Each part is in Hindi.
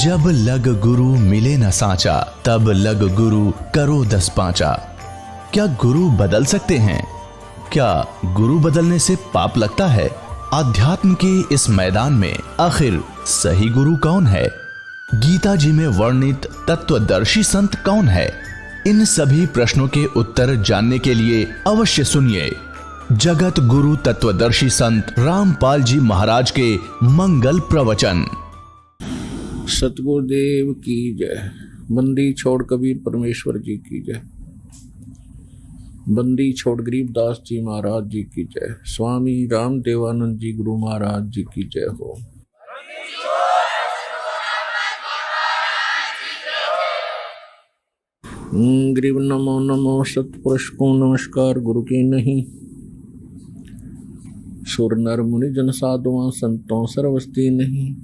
जब लग गुरु मिले न सांचा, तब लग गुरु करो 10 पांचा। क्या गुरु बदल सकते हैं? क्या गुरु बदलने से पाप लगता है? आध्यात्म के इस मैदान में आखिर सही गुरु कौन है? गीता जी में वर्णित तत्वदर्शी संत कौन है? इन सभी प्रश्नों के उत्तर जानने के लिए अवश्य सुनिए जगत गुरु तत्वदर्शी संत रामपाल जी महाराज के मंगल प्रवचन। सतगुरुदेव की जय। बंदी छोड़ कबीर परमेश्वर जी की जय। बंदी छोड़ गरीबदास जी महाराज जी की जय। स्वामी राम देवानंद जी गुरु महाराज जी की जय हो। गरीब नमो नमो सतपुरुष को नमस्कार गुरु की नहीं। सुर नर मुनि जन साधुआं संतों सर्वस्ती नहीं।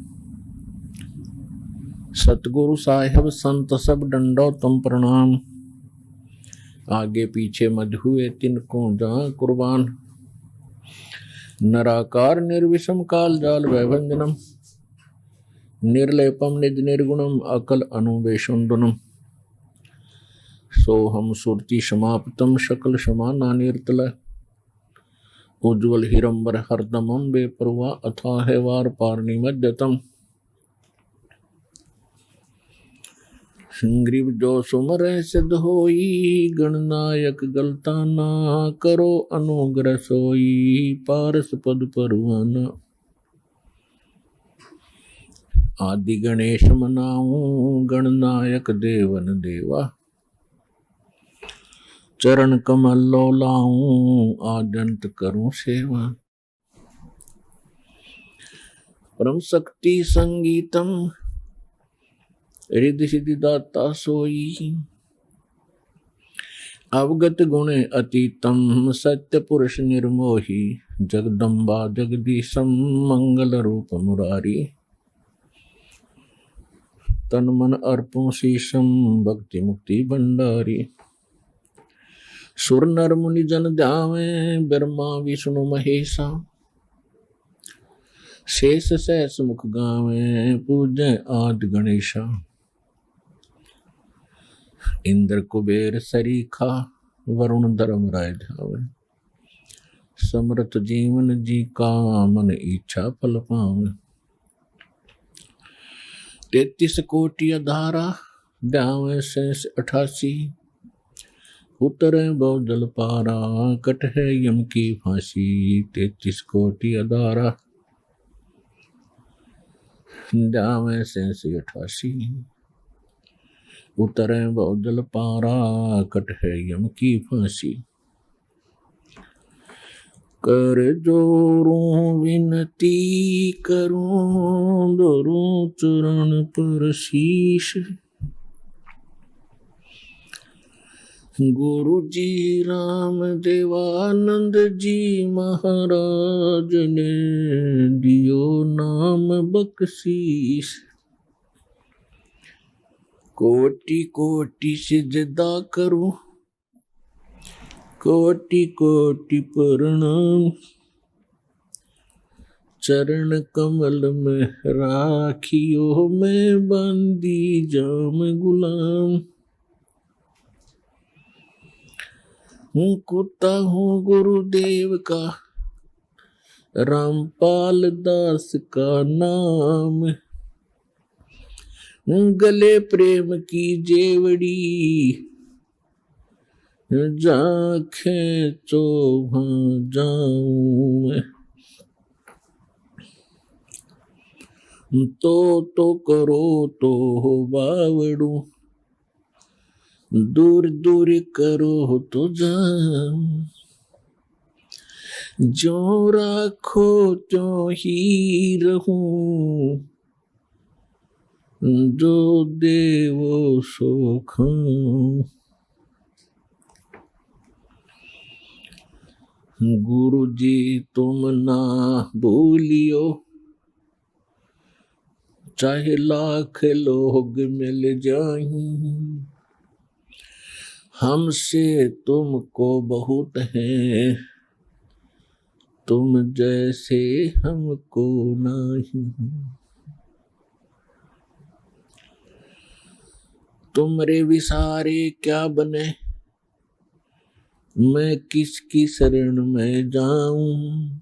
सतगुरु साहिब संत सब डंडो तुम प्रणाम। आगे पीछे मध हुए तिनको जहाँ कुर्बान। नराकार निर्विषम काल जाल वैभंजनम। निर्लेपम निज निर्गुणम अकल अनुवेशुंडनम। सोहम सुरति समाप्तम शकल समाना निर्तल। उज्ज्वल हिरंबर हरदमम बेपरवा अथाह वार पार निमज्जतम। ग्रीव जो सुमर सिद्ध होई, गणनायक गलता ना करो अनुग्रह सोई। पारस पद परवाना आदि गणेश मनाऊं, गणनायक देवन देवा। चरण कमल लो लाऊं, आजंत करूं सेवा। परम शक्ति संगीतम, रिद्धि सिद्धि दाता सोई। अवगत गुण अतीतम, सत्य पुरुष निर्मोही। जगदम्बा जगदीशम, मंगल रूप मुरारी। तन मन अर्पण शीशम, भक्ति मुक्ति भंडारी। सुर नर मुनि जन ध्यावे, ब्रह्मा विष्णु महेशा। शेष सहस मुख गावे, पूजय आदि गणेशा। इंद्र कुबेर सरीखा, वरुण धर्म राय ध्यावे। समर्थ जीवन जी का, मन इच्छा फल पावे। 33 कोटि अधारा, ध्यावे शेष 88। उतरे बहु जल पारा, कट है यम की फांसी। 33 कोटि अधारा, ध्यावे शेष 88। उतरे बहु जल पारा, कट है यम की फांसी। कर जोरूं विनती करूं, धरूं चरण पर शीश। गुरु जी राम देवानंद जी महाराज ने दियो नाम बख्शीश। कोटि कोटि सिजदा करूं, कोटि कोटि प्रणाम। चरण कमल में राखियो, मैं बंदी जाम गुलाम। कुत्ता हूँ गुरुदेव का, रामपाल दास का नाम। गले प्रेम की जेवड़ी, जाखे चो वहाँ जाऊं मैं। तो करो तो हो बावड़ू, दूर दूर करो तो जाऊं। जो राखो तो ही रहूं, जो देवो सो खाऊं। गुरु जी तुम ना भूलियो, चाहे लाख लोग मिल जाएं। हमसे तुमको बहुत है, तुम जैसे हमको नहीं। तुमरे विसारे क्या बने, मैं किसकी शरण में जाऊं।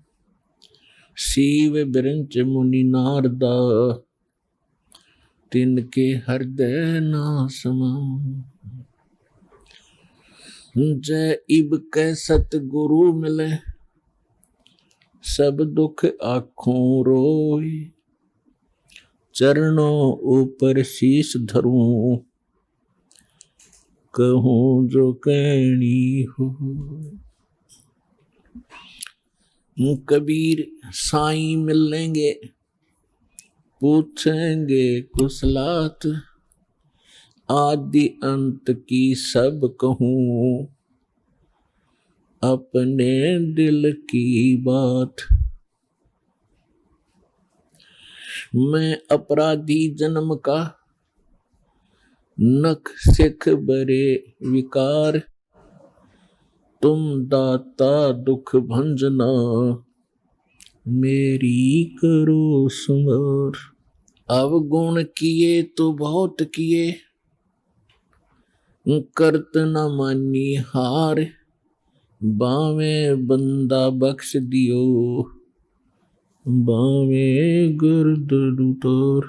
शिव बिरंच मुनि नारदा, तिनके हृदय ना समाऊं। जय इब कै सतगुरु मिले, सब दुख आँखों रोए। चरणों ऊपर शीश धरूं, कहूं जो कहनी हो। कबीर साईं मिलेंगे, पूछेंगे कुशलात। आदि अंत की सब कहूं, अपने दिल की बात। मैं अपराधी जन्म का, नख सिख बरे विकार। तुम दाता दुख भंजना, मेरी करो संवार। अवगुण किए तो बहुत किए, करत न मानी हार। बावे बंदा बख्श दियो, बावे गर्दन उतार।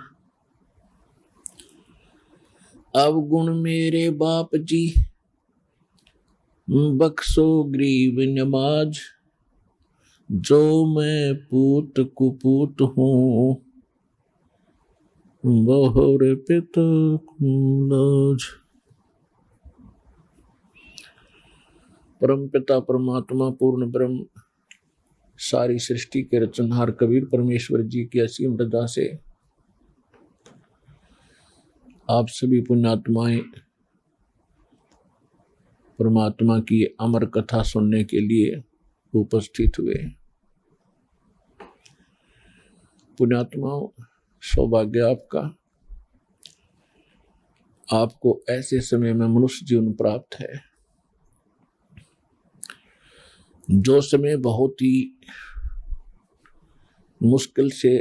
अवगुण मेरे बाप जी, बख्शो गरीब नमाज। जो मैं पूत कुपूत हूँ, बहुर पिता को लाज। परम पिता परमात्मा पूर्ण ब्रह्म, सारी सृष्टि के रचनहार कबीर परमेश्वर जी की असीम रजा से आप सभी पुण्यात्माएं परमात्मा की अमर कथा सुनने के लिए उपस्थित हुए। पुण्यात्माओं, सौभाग्य आपका, आपको ऐसे समय में मनुष्य जीवन प्राप्त है जो समय बहुत ही मुश्किल से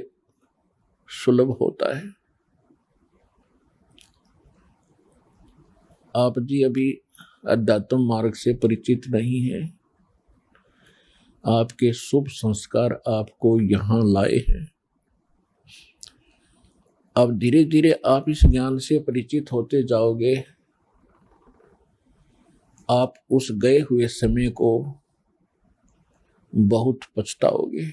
सुलभ होता है। आप जी अभी अध्यात्म मार्ग से परिचित नहीं हैं। आपके शुभ संस्कार आपको यहाँ लाए हैं। अब धीरे धीरे आप इस ज्ञान से परिचित होते जाओगे। आप उस गए हुए समय को बहुत पछताओगे।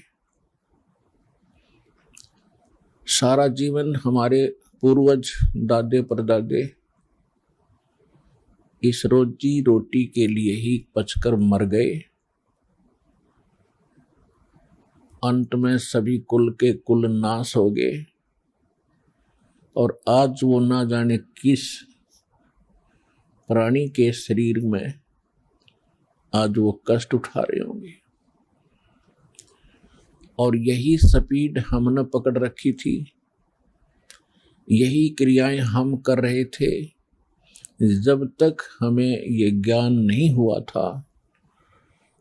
सारा जीवन हमारे पूर्वज दादे परदादे इस रोजी रोटी के लिए ही पचकर मर गए। अंत में सभी कुल के कुल नाश हो गए और आज वो ना जाने किस प्राणी के शरीर में आज वो कष्ट उठा रहे होंगे। और यही स्पीड हमने पकड़ रखी थी, यही क्रियाएं हम कर रहे थे जब तक हमें ये ज्ञान नहीं हुआ था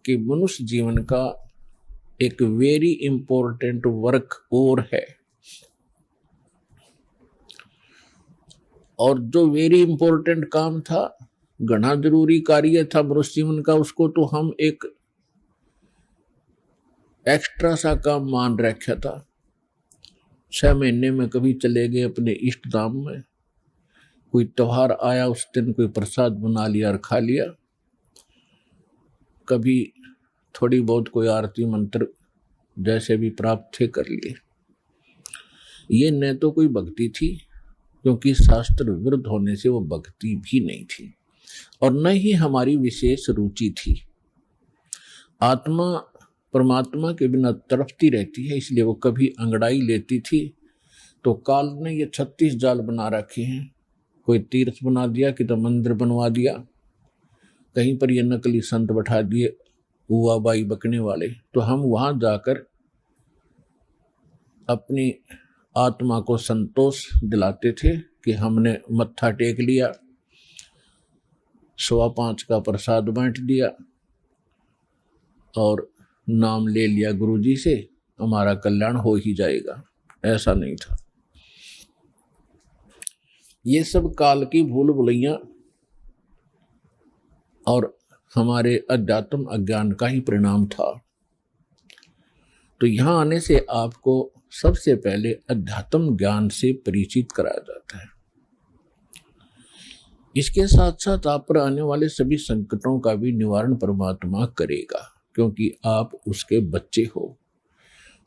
कि मनुष्य जीवन का एक वेरी इंपॉर्टेंट वर्क और है। और जो वेरी इंपॉर्टेंट काम था, घना जरूरी कार्य था मनुष्य जीवन का, उसको तो हम एक एक्स्ट्रा सा काम मान रखा था। 6 महीने में कभी चले गए अपने इष्ट धाम में, कोई त्योहार आया उस दिन कोई प्रसाद बना लिया और खा लिया, कभी थोड़ी बहुत कोई आरती मंत्र जैसे भी प्राप्त थे कर लिए। ये न तो कोई भक्ति थी, क्योंकि शास्त्र विरुद्ध होने से वो भक्ति भी नहीं थी, और न ही हमारी विशेष रुचि थी। आत्मा परमात्मा के बिना तड़पती रहती है, इसलिए वो कभी अंगड़ाई लेती थी तो काल ने ये 36 जाल बना रखे हैं। कोई तीर्थ बना दिया, किधर मंदिर बनवा दिया, कहीं पर ये नकली संत बैठा दिए हुआ बाई बकने वाले, तो हम वहां जाकर अपनी आत्मा को संतोष दिलाते थे कि हमने मत्था टेक लिया, 5:15 का प्रसाद बांट दिया और नाम ले लिया गुरुजी से, हमारा कल्याण हो ही जाएगा। ऐसा नहीं था। ये सब काल की भूल भुलैया और हमारे अध्यात्म अज्ञान का ही परिणाम था। तो यहां आने से आपको सबसे पहले अध्यात्म ज्ञान से परिचित कराया जाता है। इसके साथ साथ आप पर आने वाले सभी संकटों का भी निवारण परमात्मा करेगा, क्योंकि आप उसके बच्चे हो,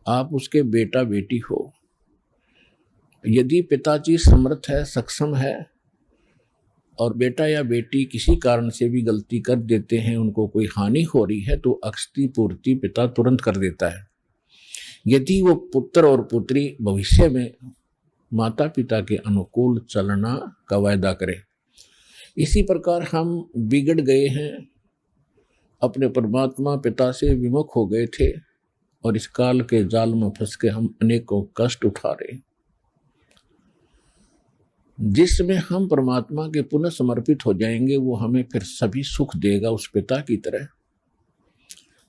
आप उसके बेटा बेटी हो। यदि पिताजी समर्थ है, सक्षम है, और बेटा या बेटी किसी कारण से भी गलती कर देते हैं, उनको कोई हानि हो रही है, तो अक्षति पूर्ति पिता तुरंत कर देता है। यदि वो पुत्र और पुत्री भविष्य में माता पिता के अनुकूल चलना का वायदा करें। इसी प्रकार हम बिगड़ गए हैं, अपने परमात्मा पिता से विमुख हो गए थे, और इस काल के जाल में फंस के हम अनेकों कष्ट उठा रहे हैं। जिसमें हम परमात्मा के पुनः समर्पित हो जाएंगे, वो हमें फिर सभी सुख देगा, उस पिता की तरह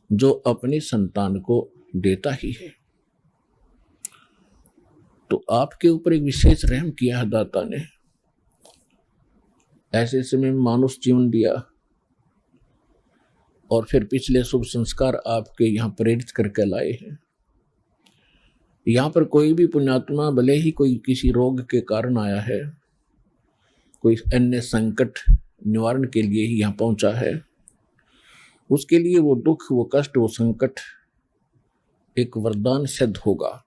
जो अपनी संतान को देता ही है। तो आपके ऊपर एक विशेष रहम किया है दाता ने, ऐसे समय में मानुष जीवन दिया, और फिर पिछले शुभ संस्कार आपके यहाँ प्रेरित करके लाए हैं। यहाँ पर कोई भी पुण्यात्मा भले ही कोई किसी रोग के कारण आया है, कोई अन्य संकट निवारण के लिए ही यहाँ पहुंचा है, उसके लिए वो दुख, वो कष्ट, वो संकट एक वरदान सिद्ध होगा,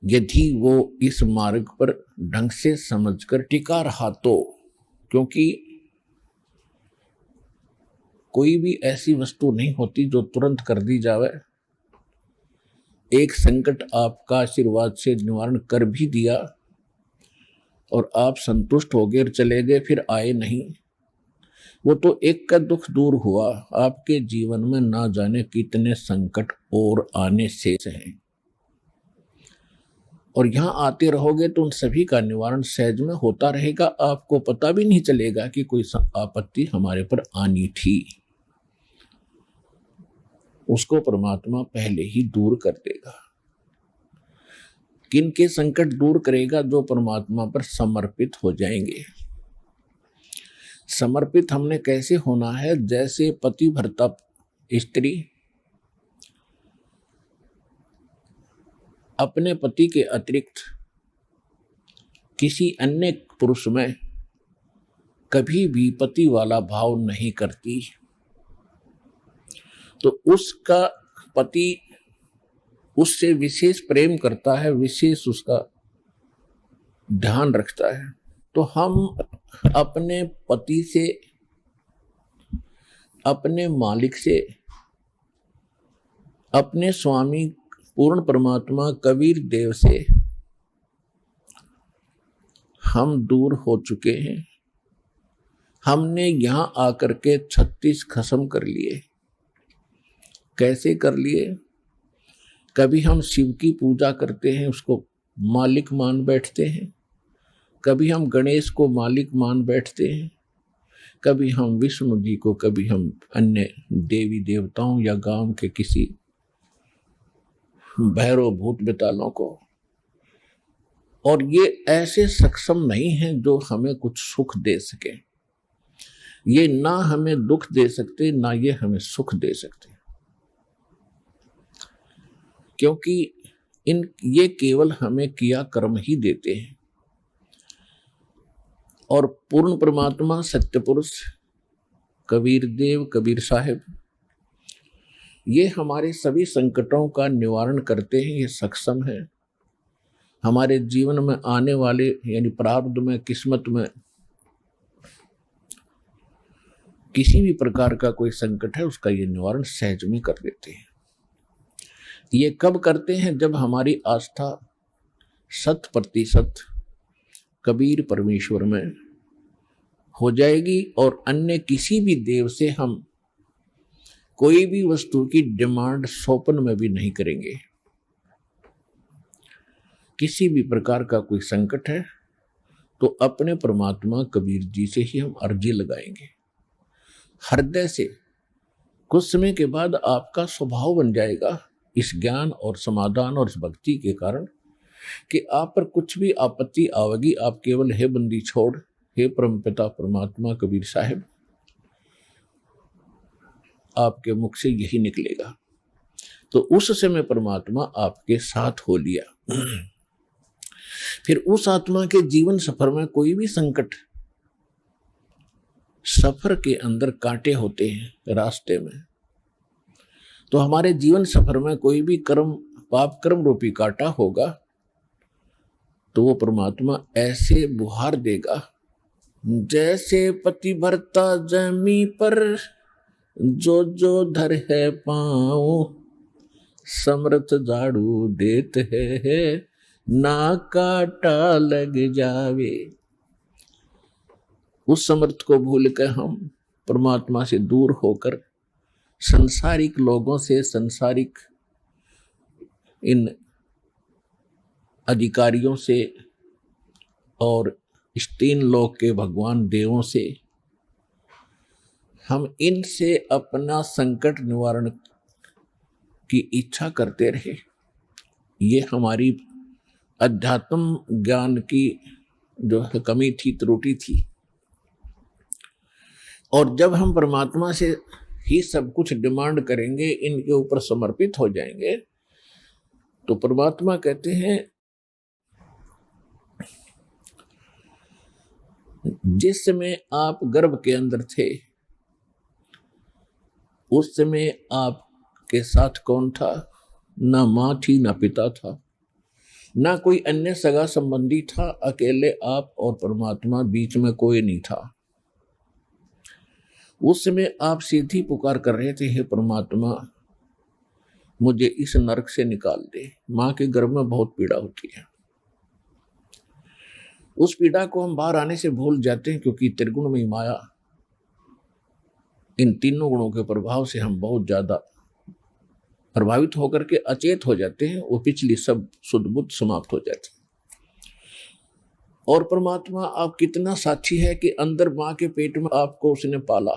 यदि वो इस मार्ग पर ढंग से समझकर टिका रहा तो। क्योंकि कोई भी ऐसी वस्तु नहीं होती जो तुरंत कर दी जावे। एक संकट आपका आशीर्वाद से निवारण कर भी दिया और आप संतुष्ट हो गए और चले गए, फिर आए नहीं, वो तो एक का दुख दूर हुआ। आपके जीवन में ना जाने कितने संकट और आने से हैं, और यहाँ आते रहोगे तो उन सभी का निवारण सहज में होता रहेगा। आपको पता भी नहीं चलेगा कि कोई आपत्ति हमारे पर आनी थी, उसको परमात्मा पहले ही दूर कर देगा। किन के संकट दूर करेगा? जो परमात्मा पर समर्पित हो जाएंगे। समर्पित हमने कैसे होना है? जैसे पति भरता स्त्री अपने पति के अतिरिक्त किसी अन्य पुरुष में कभी भी पति वाला भाव नहीं करती, तो उसका पति उससे विशेष प्रेम करता है, विशेष उसका ध्यान रखता है। तो हम अपने पति से, अपने मालिक से, अपने स्वामी पूर्ण परमात्मा कबीर देव से हम दूर हो चुके हैं। हमने यहां आकर के 36 खत्म कर लिए। कैसे कर लिए? कभी हम शिव की पूजा करते हैं, उसको मालिक मान बैठते हैं, कभी हम गणेश को मालिक मान बैठते हैं, कभी हम विष्णु जी को, कभी हम अन्य देवी देवताओं या गांव के किसी भैरव भूत बेतालों को। और ये ऐसे सक्षम नहीं हैं जो हमें कुछ सुख दे सके। ये ना हमें दुख दे सकते, ना ये हमें सुख दे सकते, क्योंकि ये केवल हमें किया कर्म ही देते हैं। और पूर्ण परमात्मा सत्य पुरुष कबीर देव, कबीर साहिब, ये हमारे सभी संकटों का निवारण करते हैं। ये सक्षम है। हमारे जीवन में आने वाले यानी प्रारब्ध में, किस्मत में किसी भी प्रकार का कोई संकट है, उसका ये निवारण सहज में कर देते हैं। ये कब करते हैं? जब हमारी आस्था 100% कबीर परमेश्वर में हो जाएगी और अन्य किसी भी देव से हम कोई भी वस्तु की डिमांड स्वप्न में भी नहीं करेंगे। किसी भी प्रकार का कोई संकट है तो अपने परमात्मा कबीर जी से ही हम अर्जी लगाएंगे हृदय से। कुछ समय के बाद आपका स्वभाव बन जाएगा इस ज्ञान और समाधान और इस भक्ति के कारण कि आप पर कुछ भी आपत्ति आवेगी, आप केवल हे बंदी छोड़, हे परमपिता परमात्मा कबीर साहिब, आपके मुख से यही निकलेगा। तो उस समय परमात्मा आपके साथ हो लिया। फिर उस आत्मा के जीवन सफर में कोई भी संकट, सफर के अंदर कांटे होते हैं रास्ते में, तो हमारे जीवन सफर में कोई भी कर्म, पाप कर्म रूपी कांटा होगा, तो वो परमात्मा ऐसे बुहार देगा जैसे पति भरता जमी पर जो जो धर है पाँव, समर्थ झाड़ू देत है ना काटा लग जावे। उस समर्थ को भूल कर हम परमात्मा से दूर होकर संसारिक लोगों से, संसारिक इन अधिकारियों से और इस तीन लोक के भगवान देवों से, हम इनसे अपना संकट निवारण की इच्छा करते रहे। ये हमारी अध्यात्म ज्ञान की जो है कमी थी, त्रुटि थी। और जब हम परमात्मा से ही सब कुछ डिमांड करेंगे, इनके ऊपर समर्पित हो जाएंगे, तो परमात्मा कहते हैं जिस समय आप गर्भ के अंदर थे, उस समय आपके साथ कौन था? ना माँ थी, ना पिता था, ना कोई अन्य सगा संबंधी था, अकेले आप और परमात्मा, बीच में कोई नहीं था। उस समय आप सीधी पुकार कर रहे थे, हे परमात्मा मुझे इस नरक से निकाल दे। माँ के गर्भ में बहुत पीड़ा होती है, उस पीड़ा को हम बाहर आने से भूल जाते हैं, क्योंकि त्रिगुण में माया, इन तीनों गुणों के प्रभाव से हम बहुत ज्यादा प्रभावित होकर के अचेत हो जाते हैं। वो पिछली सब शुद्ध बुद्ध समाप्त हो जाती है। और परमात्मा आप कितना साक्षी है कि अंदर माँ के पेट में आपको उसने पाला।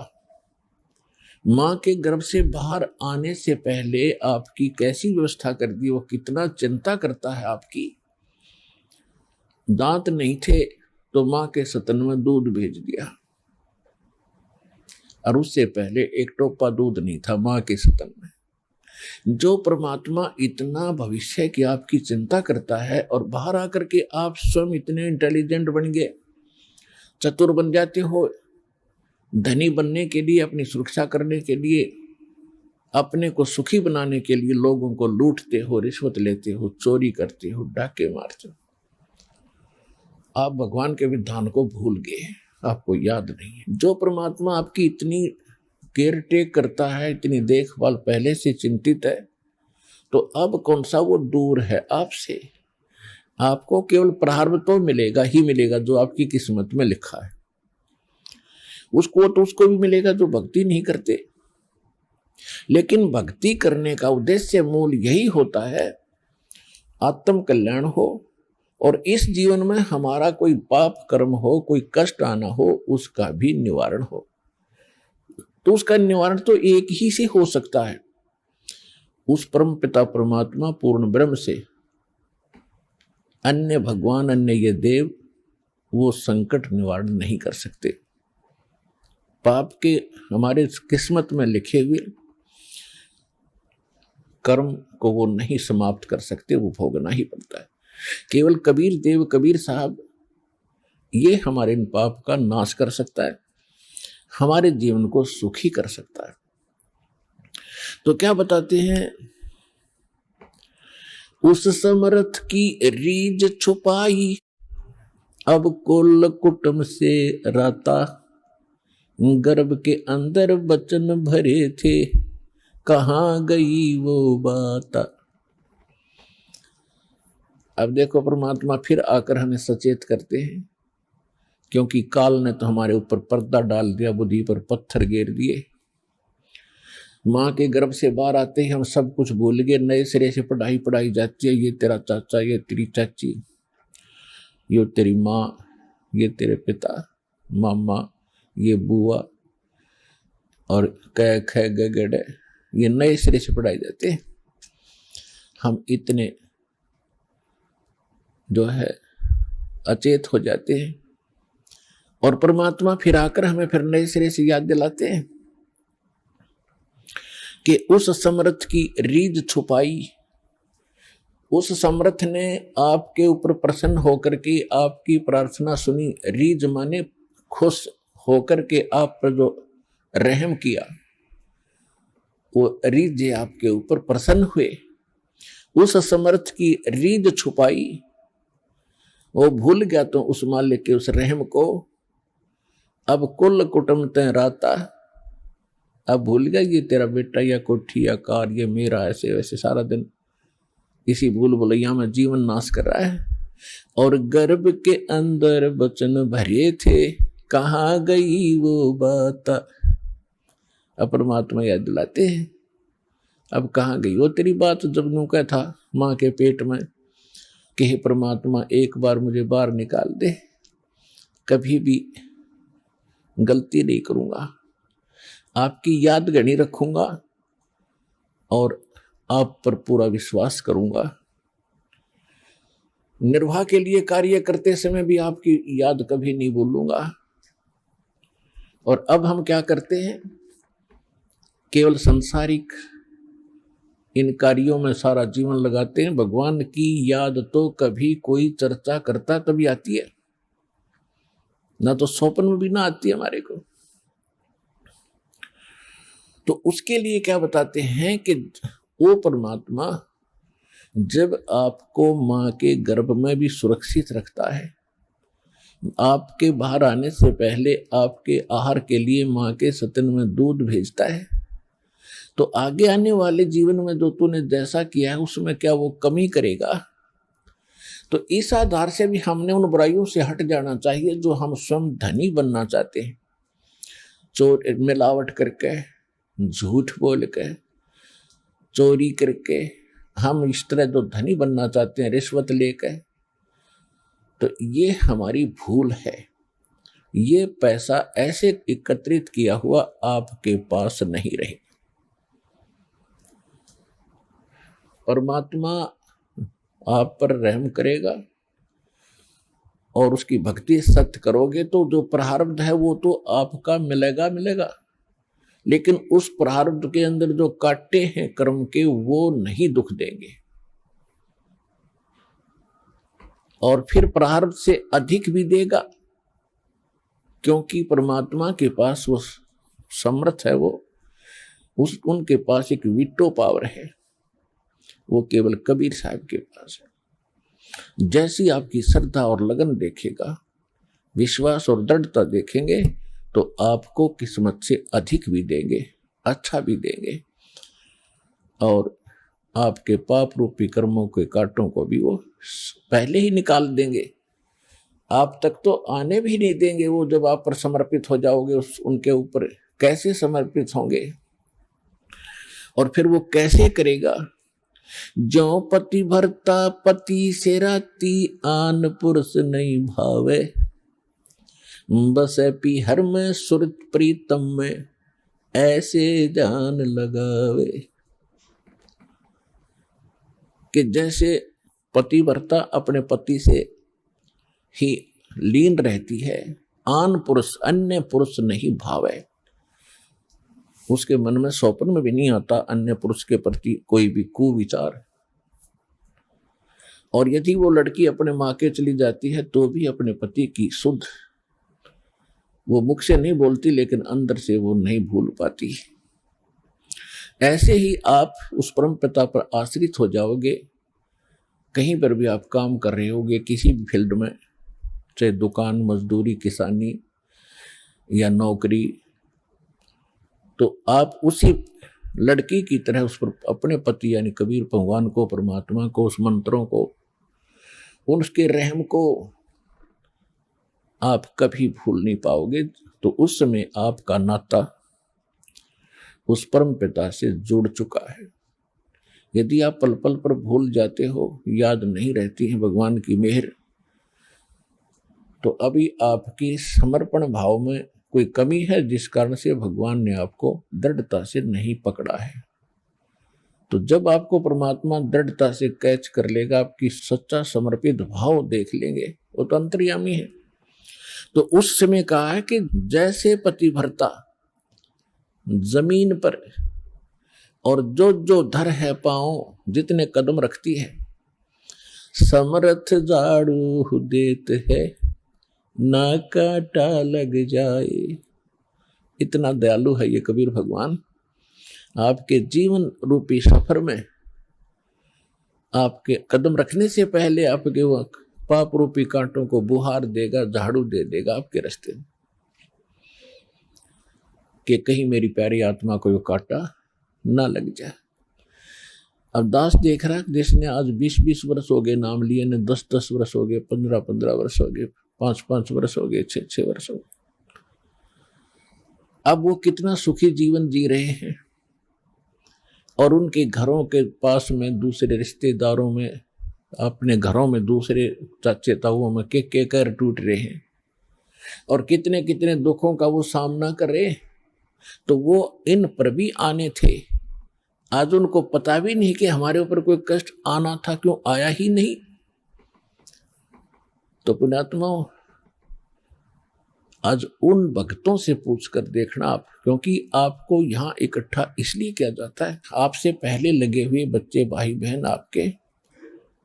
माँ के गर्भ से बाहर आने से पहले आपकी कैसी व्यवस्था कर दी, वो कितना चिंता करता है आपकी। दांत नहीं थे तो माँ के स्तन में दूध भेज दिया, और उससे पहले एक टोपा दूध नहीं था माँ के स्तन में। जो परमात्मा इतना भविष्य की आपकी चिंता करता है, और बाहर आकर के आप स्वयं इतने इंटेलिजेंट बन गए, चतुर बन जाते हो, धनी बनने के लिए, अपनी सुरक्षा करने के लिए, अपने को सुखी बनाने के लिए लोगों को लूटते हो, रिश्वत लेते हो, चोरी करते हो, डाके मारते हो। आप भगवान के विधान को भूल गए, आपको याद नहीं है। जो परमात्मा आपकी इतनी केयर टेक करता है, इतनी देखभाल पहले से चिंतित है, तो अब कौन सा वो दूर है आपसे। आपको केवल प्रारब्ध तो मिलेगा ही मिलेगा जो आपकी किस्मत में लिखा है। उसको तो उसको भी मिलेगा जो भक्ति नहीं करते। लेकिन भक्ति करने का उद्देश्य मूल यही होता है, आत्म कल्याण हो, और इस जीवन में हमारा कोई पाप कर्म हो, कोई कष्ट आना हो, उसका भी निवारण हो। तो उसका निवारण तो एक ही से हो सकता है, उस परम पिता परमात्मा पूर्ण ब्रह्म से। अन्य भगवान, अन्य ये देव, वो संकट निवारण नहीं कर सकते। पाप के हमारे किस्मत में लिखे हुए कर्म को वो नहीं समाप्त कर सकते, वो भोगना ही पड़ता है। केवल कबीर देव, कबीर साहब, ये हमारे इन पाप का नाश कर सकता है, हमारे जीवन को सुखी कर सकता है। तो क्या बताते हैं, उस समर्थ की रीझ छुपाई, अब कुल कुटुंब से राता, गर्भ के अंदर बचन भरे थे, कहाँ गई वो बात। अब देखो परमात्मा फिर आकर हमें सचेत करते हैं, क्योंकि काल ने तो हमारे ऊपर पर्दा डाल दिया, बुद्धि पर पत्थर गिर दिए। माँ के गर्भ से बाहर आते ही हम सब कुछ भूल गए, नए सिरे से पढ़ाई जाती है। ये तेरा चाचा, ये तेरी चाची, ये तेरी माँ, ये तेरे पिता, मामा, ये बुआ, और कै ख ग, ये नए सिरे से पढ़ाई जाते हैं। हम इतने जो है अचेत हो जाते हैं, और परमात्मा फिर आकर हमें फिर नए सिरे से याद दिलाते हैं कि उस समर्थ की रीझ छुपाई, उस समर्थ ने आपके ऊपर प्रसन्न होकर के आपकी प्रार्थना सुनी। रीझ माने खुश होकर के आप पर जो रहम किया, वो रीझ आपके ऊपर प्रसन्न हुए। उस समर्थ की रीझ छुपाई, वो भूल गया तो उस मालिक के उस रहम को। अब कुल कुटुंब तय राता, अब भूल गया ये तेरा बेटा या कोठी या कार ये मेरा, ऐसे वैसे सारा दिन इसी भूल भुलैया में जीवन नाश कर रहा है। और गर्भ के अंदर वचन भरे थे, कहाँ गई वो बात। अब परमात्मा याद दिलाते हैं, अब कहाँ गई वो तेरी बात जब नू क्या था माँ के पेट में कि हे परमात्मा एक बार मुझे बाहर निकाल दे, कभी भी गलती नहीं करूंगा, आपकी याद गणी रखूंगा और आप पर पूरा विश्वास करूंगा। निर्वाह के लिए कार्य करते समय भी आपकी याद कभी नहीं भूलूंगा। और अब हम क्या करते हैं, केवल संसारिक इन कार्यों में सारा जीवन लगाते हैं। भगवान की याद तो कभी कोई चर्चा करता तभी आती है, ना तो स्वप्न में भी ना आती है हमारे को। तो उसके लिए क्या बताते हैं कि वो परमात्मा जब आपको मां के गर्भ में भी सुरक्षित रखता है, आपके बाहर आने से पहले आपके आहार के लिए मां के स्तन में दूध भेजता है, तो आगे आने वाले जीवन में जो तूने जैसा किया है उसमें क्या वो कमी करेगा। तो इस आधार से भी हमने उन बुराइयों से हट जाना चाहिए जो हम स्वयं धनी बनना चाहते हैं। चोर मिलावट करके, झूठ बोल के, चोरी करके हम इस तरह जो धनी बनना चाहते हैं, रिश्वत लेकर, तो ये हमारी भूल है। ये पैसा ऐसे एकत्रित किया हुआ आपके पास नहीं रहे। परमात्मा आप पर रहम करेगा और उसकी भक्ति सत्य करोगे तो जो प्रारब्ध है वो तो आपका मिलेगा मिलेगा, लेकिन उस प्रारब्ध के अंदर जो कांटे हैं कर्म के वो नहीं दुख देंगे। और फिर प्रारब्ध से अधिक भी देगा, क्योंकि परमात्मा के पास वो समर्थ है, वो उनके पास एक वीटो पावर है, वो केवल कबीर साहब के पास है। जैसी आपकी श्रद्धा और लगन देखेगा, विश्वास और दृढ़ता देखेंगे, तो आपको किस्मत से अधिक भी देंगे, अच्छा भी देंगे, और आपके पाप रूपी कर्मों के कांटों को भी वो पहले ही निकाल देंगे। आप तक तो आने भी नहीं देंगे वो, जब आप पर समर्पित हो जाओगे उनके ऊपर। कैसे समर्पित होंगे और फिर वो कैसे करेगा। जो पति भरता पति से राती, आन पुरुष नहीं भावे, बस पी हर में सुरत प्रीतम में, ऐसे जान लगावे। कि जैसे पतिव्रता अपने पति से ही लीन रहती है, आन पुरुष अन्य पुरुष नहीं भावे, उसके मन में स्वप्न में भी नहीं आता अन्य पुरुष के प्रति कोई भी कुविचार। और यदि वो लड़की अपने माँ के चली जाती है तो भी अपने पति की शुद्ध, वो मुख से नहीं बोलती लेकिन अंदर से वो नहीं भूल पाती। ऐसे ही आप उस परम पिता पर आश्रित हो जाओगे। कहीं पर भी आप काम कर रहे होगे, किसी भी फील्ड में, चाहे दुकान, मजदूरी, किसानी या नौकरी, तो आप उसी लड़की की तरह उस पर अपने पति यानी कबीर भगवान को, परमात्मा को, उस मंत्रों को, उसके रहम को आप कभी भूल नहीं पाओगे। तो उस समय आपका नाता उस परम पिता से जुड़ चुका है। यदि आप पल पल पर भूल जाते हो, याद नहीं रहती है भगवान की मेहर, तो अभी आपकी समर्पण भाव में कोई कमी है, जिस कारण से भगवान ने आपको दृढ़ता से नहीं पकड़ा है। तो जब आपको परमात्मा दृढ़ता से कैच कर लेगा, आपकी सच्चा समर्पित भाव देख लेंगे, वो तो अंतर्यामी है। तो उस समय कहा है कि जैसे पतिव्रता जमीन पर और जो जो धर है पांव, जितने कदम रखती है, समर्थ झाड़ू देत है ना काटा लग जाए। इतना दयालु है ये कबीर भगवान। आपके जीवन रूपी सफर में आपके कदम रखने से पहले आपके वो पाप रूपी कांटों को बुहार देगा, झाड़ू दे देगा आपके रास्ते में, कि कहीं मेरी प्यारी आत्मा को वो कांटा ना लग जाए। अब दास देख रहा है, जिसने आज 20-20 वर्ष हो गए नाम लिए, ने 10-10 वर्ष हो गए, 15-15 वर्ष हो गए, 5-5 वर्ष हो गए, 6-6 वर्ष हो गए, अब वो कितना सुखी जीवन जी रहे हैं। और उनके घरों के पास में, दूसरे रिश्तेदारों में, अपने घरों में दूसरे चाचे ताऊओं में के कर टूट रहे हैं, और कितने कितने दुखों का वो सामना कर रहे। तो वो इन पर भी आने थे, आज उनको पता भी नहीं कि हमारे ऊपर कोई कष्ट आना था, क्यों आया ही नहीं। तो पुण्यात्माओं, आज उन भक्तों से पूछकर देखना आप, क्योंकि आपको यहाँ इकट्ठा इसलिए किया जाता है, आपसे पहले लगे हुए बच्चे भाई बहन आपके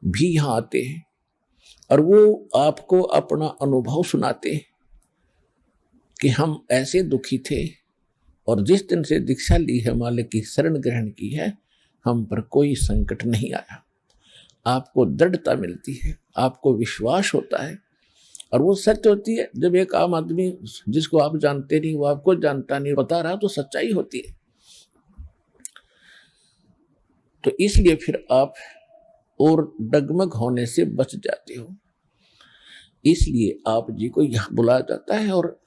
भी यहाँ आते हैं और वो आपको अपना अनुभव सुनाते हैं कि हम ऐसे दुखी थे और जिस दिन से दीक्षा ली है, मालिक की शरण ग्रहण की है, हम पर कोई संकट नहीं आया। आपको दृढ़ता मिलती है, आपको विश्वास होता है, और वो सत्य होती है। जब एक आम आदमी जिसको आप जानते नहीं, वो आपको जानता नहीं, बता रहा, तो सच्चाई होती है। तो इसलिए फिर आप और डगमग होने से बच जाते हो। इसलिए आप जी को यहां बुलाया जाता है। और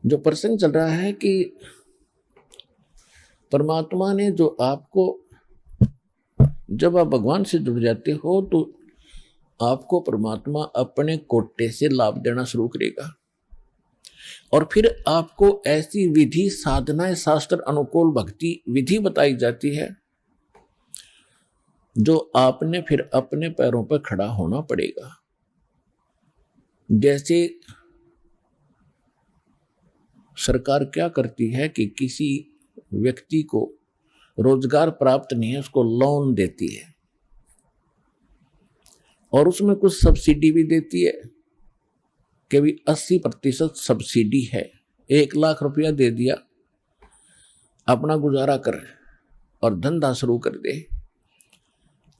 जो प्रसंग चल रहा है कि परमात्मा ने जो आपको, जब आप भगवान से जुड़ जाते हो तो आपको परमात्मा अपने कोटे से लाभ देना शुरू करेगा, और फिर आपको ऐसी विधि, साधनाएं, शास्त्र अनुकूल भक्ति विधि बताई जाती है जो आपने फिर अपने पैरों पर खड़ा होना पड़ेगा। जैसे सरकार क्या करती है कि किसी व्यक्ति को रोजगार प्राप्त नहीं है, उसको लोन देती है और उसमें कुछ सब्सिडी भी देती है कि भी 80% सब्सिडी है। 1 लाख रुपया दे दिया, अपना गुजारा कर और धंधा शुरू कर दे,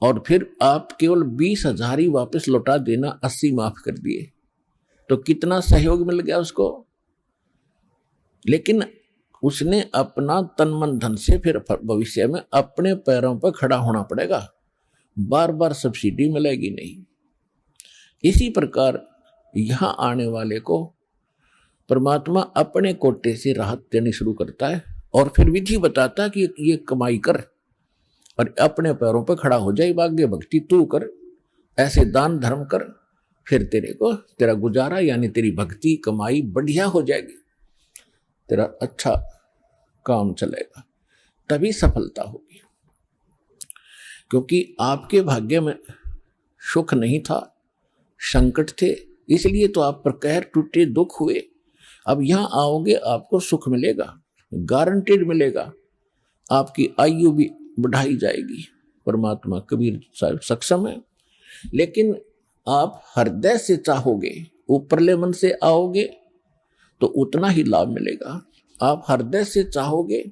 और फिर आप केवल 20,000 ही वापस लौटा देना, 80 माफ कर दिए, तो कितना सहयोग मिल गया उसको। लेकिन उसने अपना तन मन धन से फिर भविष्य में अपने पैरों पर खड़ा होना पड़ेगा, बार बार सब्सिडी मिलेगी नहीं। इसी प्रकार यहां आने वाले को परमात्मा अपने कोटे से राहत देनी शुरू करता है और फिर विधि बताता है कि ये कमाई कर और अपने पैरों पर खड़ा हो जाए, भाग्य भक्ति तू कर, ऐसे दान धर्म कर, फिर तेरे को तेरा गुजारा यानी तेरी भक्ति कमाई बढ़िया हो जाएगी, तेरा अच्छा काम चलेगा, तभी सफलता होगी। क्योंकि आपके भाग्य में सुख नहीं था, संकट थे, इसलिए तो आप पर कहर टूटे, दुख हुए। अब यहां आओगे आपको सुख मिलेगा, गारंटेड मिलेगा, आपकी आयु भी बढ़ाई जाएगी। परमात्मा कबीर साहब सक्षम है। लेकिन आप हृदय से चाहोगे, ऊपरले मन से आओगे तो उतना ही लाभ मिलेगा। आप हृदय से चाहोगे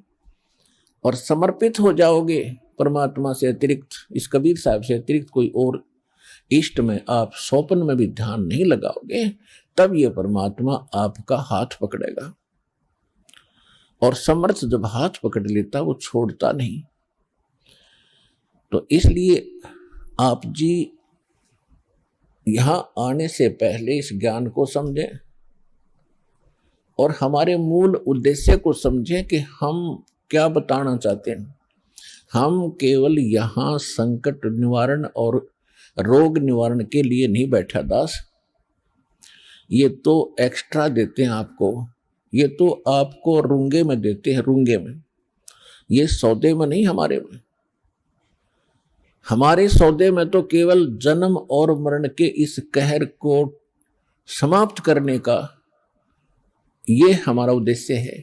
और समर्पित हो जाओगे परमात्मा से अतिरिक्त, इस कबीर साहब से अतिरिक्त कोई और इष्ट में आप स्वप्न में भी ध्यान नहीं लगाओगे, तब ये परमात्मा आपका हाथ पकड़ेगा। और समर्थ जब हाथ पकड़ लेता वो छोड़ता नहीं। तो इसलिए आप जी यहां आने से पहले इस ज्ञान को समझें और हमारे मूल उद्देश्य को समझें कि हम क्या बताना चाहते हैं। हम केवल यहाँ संकट निवारण और रोग निवारण के लिए नहीं बैठा दास, ये तो एक्स्ट्रा देते हैं आपको, ये तो आपको रूंगे में देते हैं, रूंगे में। ये सौदे में नहीं, हमारे सौदे में तो केवल जन्म और मरण के इस कहर को समाप्त करने का ये हमारा उद्देश्य है।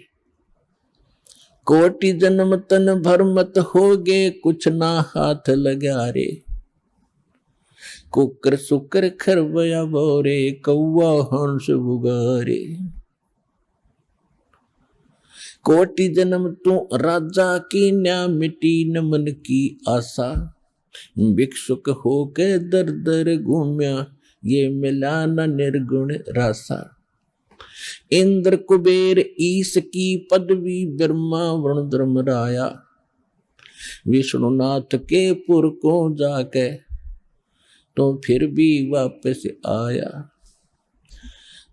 कोटि जन्म तन भर मत होगे, कुछ ना हाथ लगा रे। कुकर सुकर खरबया बोरे, कौवा हंस बुगारे। कोटि जन्म तू राजा की न्या, मिटी न मन की आशा। भिक्षुक होके दर दर घूम्या, ये मिला न निर्गुण रासा। इंद्र कुबेर ईश की पदवी, ब्रह्मा वरुण धर्मराया। विष्णुनाथ के पुर को जाके तो फिर भी वापस आया।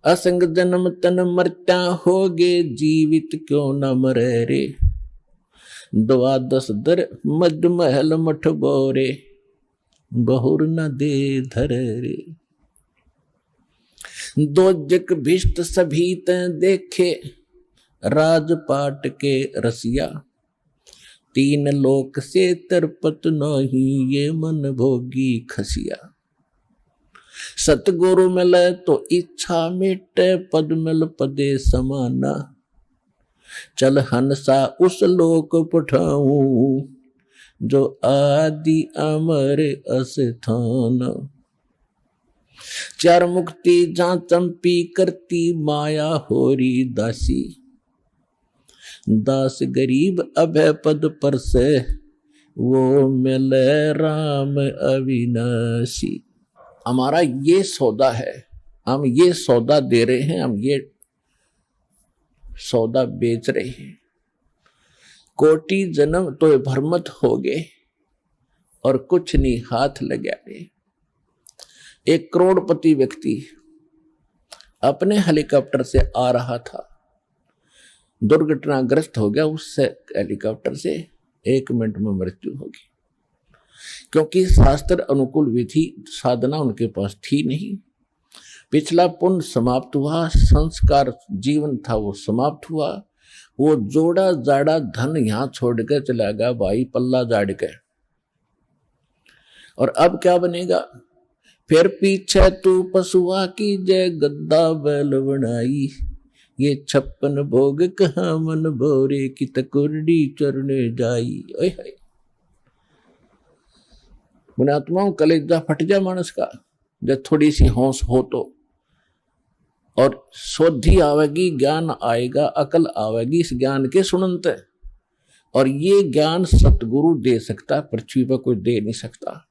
असंग जन्म तन मरता होगे, जीवित क्यों न मरे रे। द्वादश दर मद महल मठ बोरे, बहुर न दे धर रे। दोजक भिष्ट सभी तैं देखे, राजपाट के रसिया। तीन लोक से तरपत नहीं, ये मन भोगी खसिया। सतगुरु मिले तो इच्छा मिटे, पद मिल पदे समाना। चल हंसा उस लोक पठाऊं, जो आदि अमर अस्थान। चार मुक्ति जहां चंपी करती, माया होरी दासी। दास गरीब अभय पद पर से, वो मिले राम अविनाशी। हमारा ये सौदा है, हम ये सौदा दे रहे हैं, हम ये सौदा बेच रहे हैं। कोटि जन्म तो भरमत हो गए और कुछ नहीं हाथ लगा रे। एक करोड़पति व्यक्ति अपने हेलीकॉप्टर से आ रहा था, दुर्घटनाग्रस्त हो गया। उससे हेलीकॉप्टर से 1 मिनट में मृत्यु होगी, क्योंकि शास्त्र अनुकूल विधि साधना उनके पास थी नहीं। पिछला पुण्य समाप्त हुआ, संस्कार जीवन था वो समाप्त हुआ। वो जोड़ा जाड़ा धन यहां छोड़ के चला गया भाई, पल्ला जाड़ के। और अब क्या बनेगा? फिर पीछे तू पशुआ की जय, गद्दा बैल बनाई। ये 56 भोग कहाँ मन भोरे, की तकुर्डी चरने जाई। ओए हाय, पुण्यात्माओं कलेजा फट जा मानस का, जब थोड़ी सी होश हो तो। और शोधी आवेगी, ज्ञान आएगा, अकल आवेगी इस ज्ञान के सुनते। और ये ज्ञान सतगुरु दे सकता, पृथ्वी पर कोई दे नहीं सकता।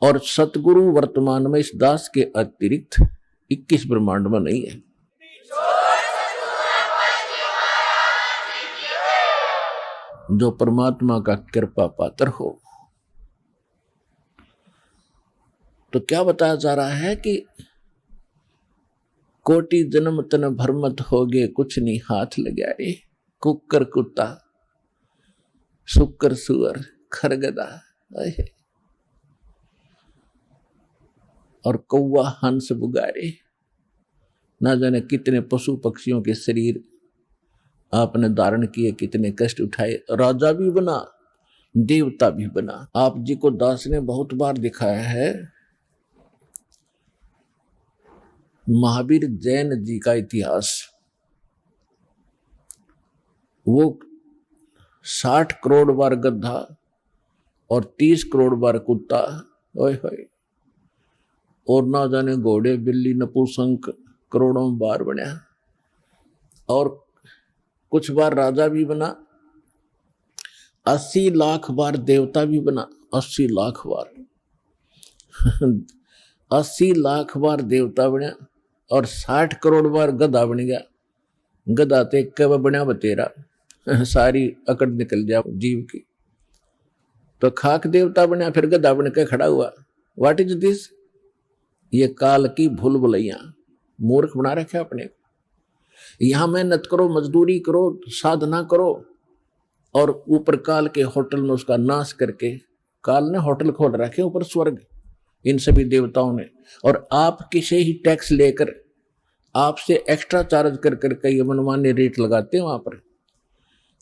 और सतगुरु वर्तमान में इस दास के अतिरिक्त 21 ब्रह्मांड में नहीं है। जो परमात्मा का कृपा पात्र हो। तो क्या बताया जा रहा है कि कोटि जन्म तन भरमत होगे, कुछ नहीं हाथ लगा रे। कुकर कुत्ता, सुकर सुअर, खरगदा और कौवा हंस बुगारे। ना जाने कितने पशु पक्षियों के शरीर आपने धारण किए, कितने कष्ट उठाए। राजा भी बना, देवता भी बना। आप जी को दास ने बहुत बार दिखाया है। महावीर जैन जी का इतिहास, वो 60 करोड़ बार गधा और 30 करोड़ बार कुत्ता, ओए होए, और ना जाने घोड़े बिल्ली नपुंसक करोड़ों बार बना। और कुछ बार राजा भी बना, 80 लाख बार देवता भी बना। 80 लाख बार 80 लाख बार देवता बना और 60 करोड़ बार गधा बन गया। गधा ते कब बना बतेरा, सारी अकड़ निकल जा जीव की। तो खाक देवता बना, फिर गधा बन के खड़ा हुआ। What is this? ये काल की भूल भुलैया, मूर्ख बना रखे अपने को। यहां मेहनत करो, मजदूरी करो, साधना करो, और ऊपर काल के होटल में उसका नाश करके, काल ने होटल खोल रखे ऊपर स्वर्ग, इन सभी देवताओं ने। और आप किसे ही टैक्स लेकर, आपसे एक्स्ट्रा चार्ज कर करके ये मनमान्य रेट लगाते हैं वहां पर।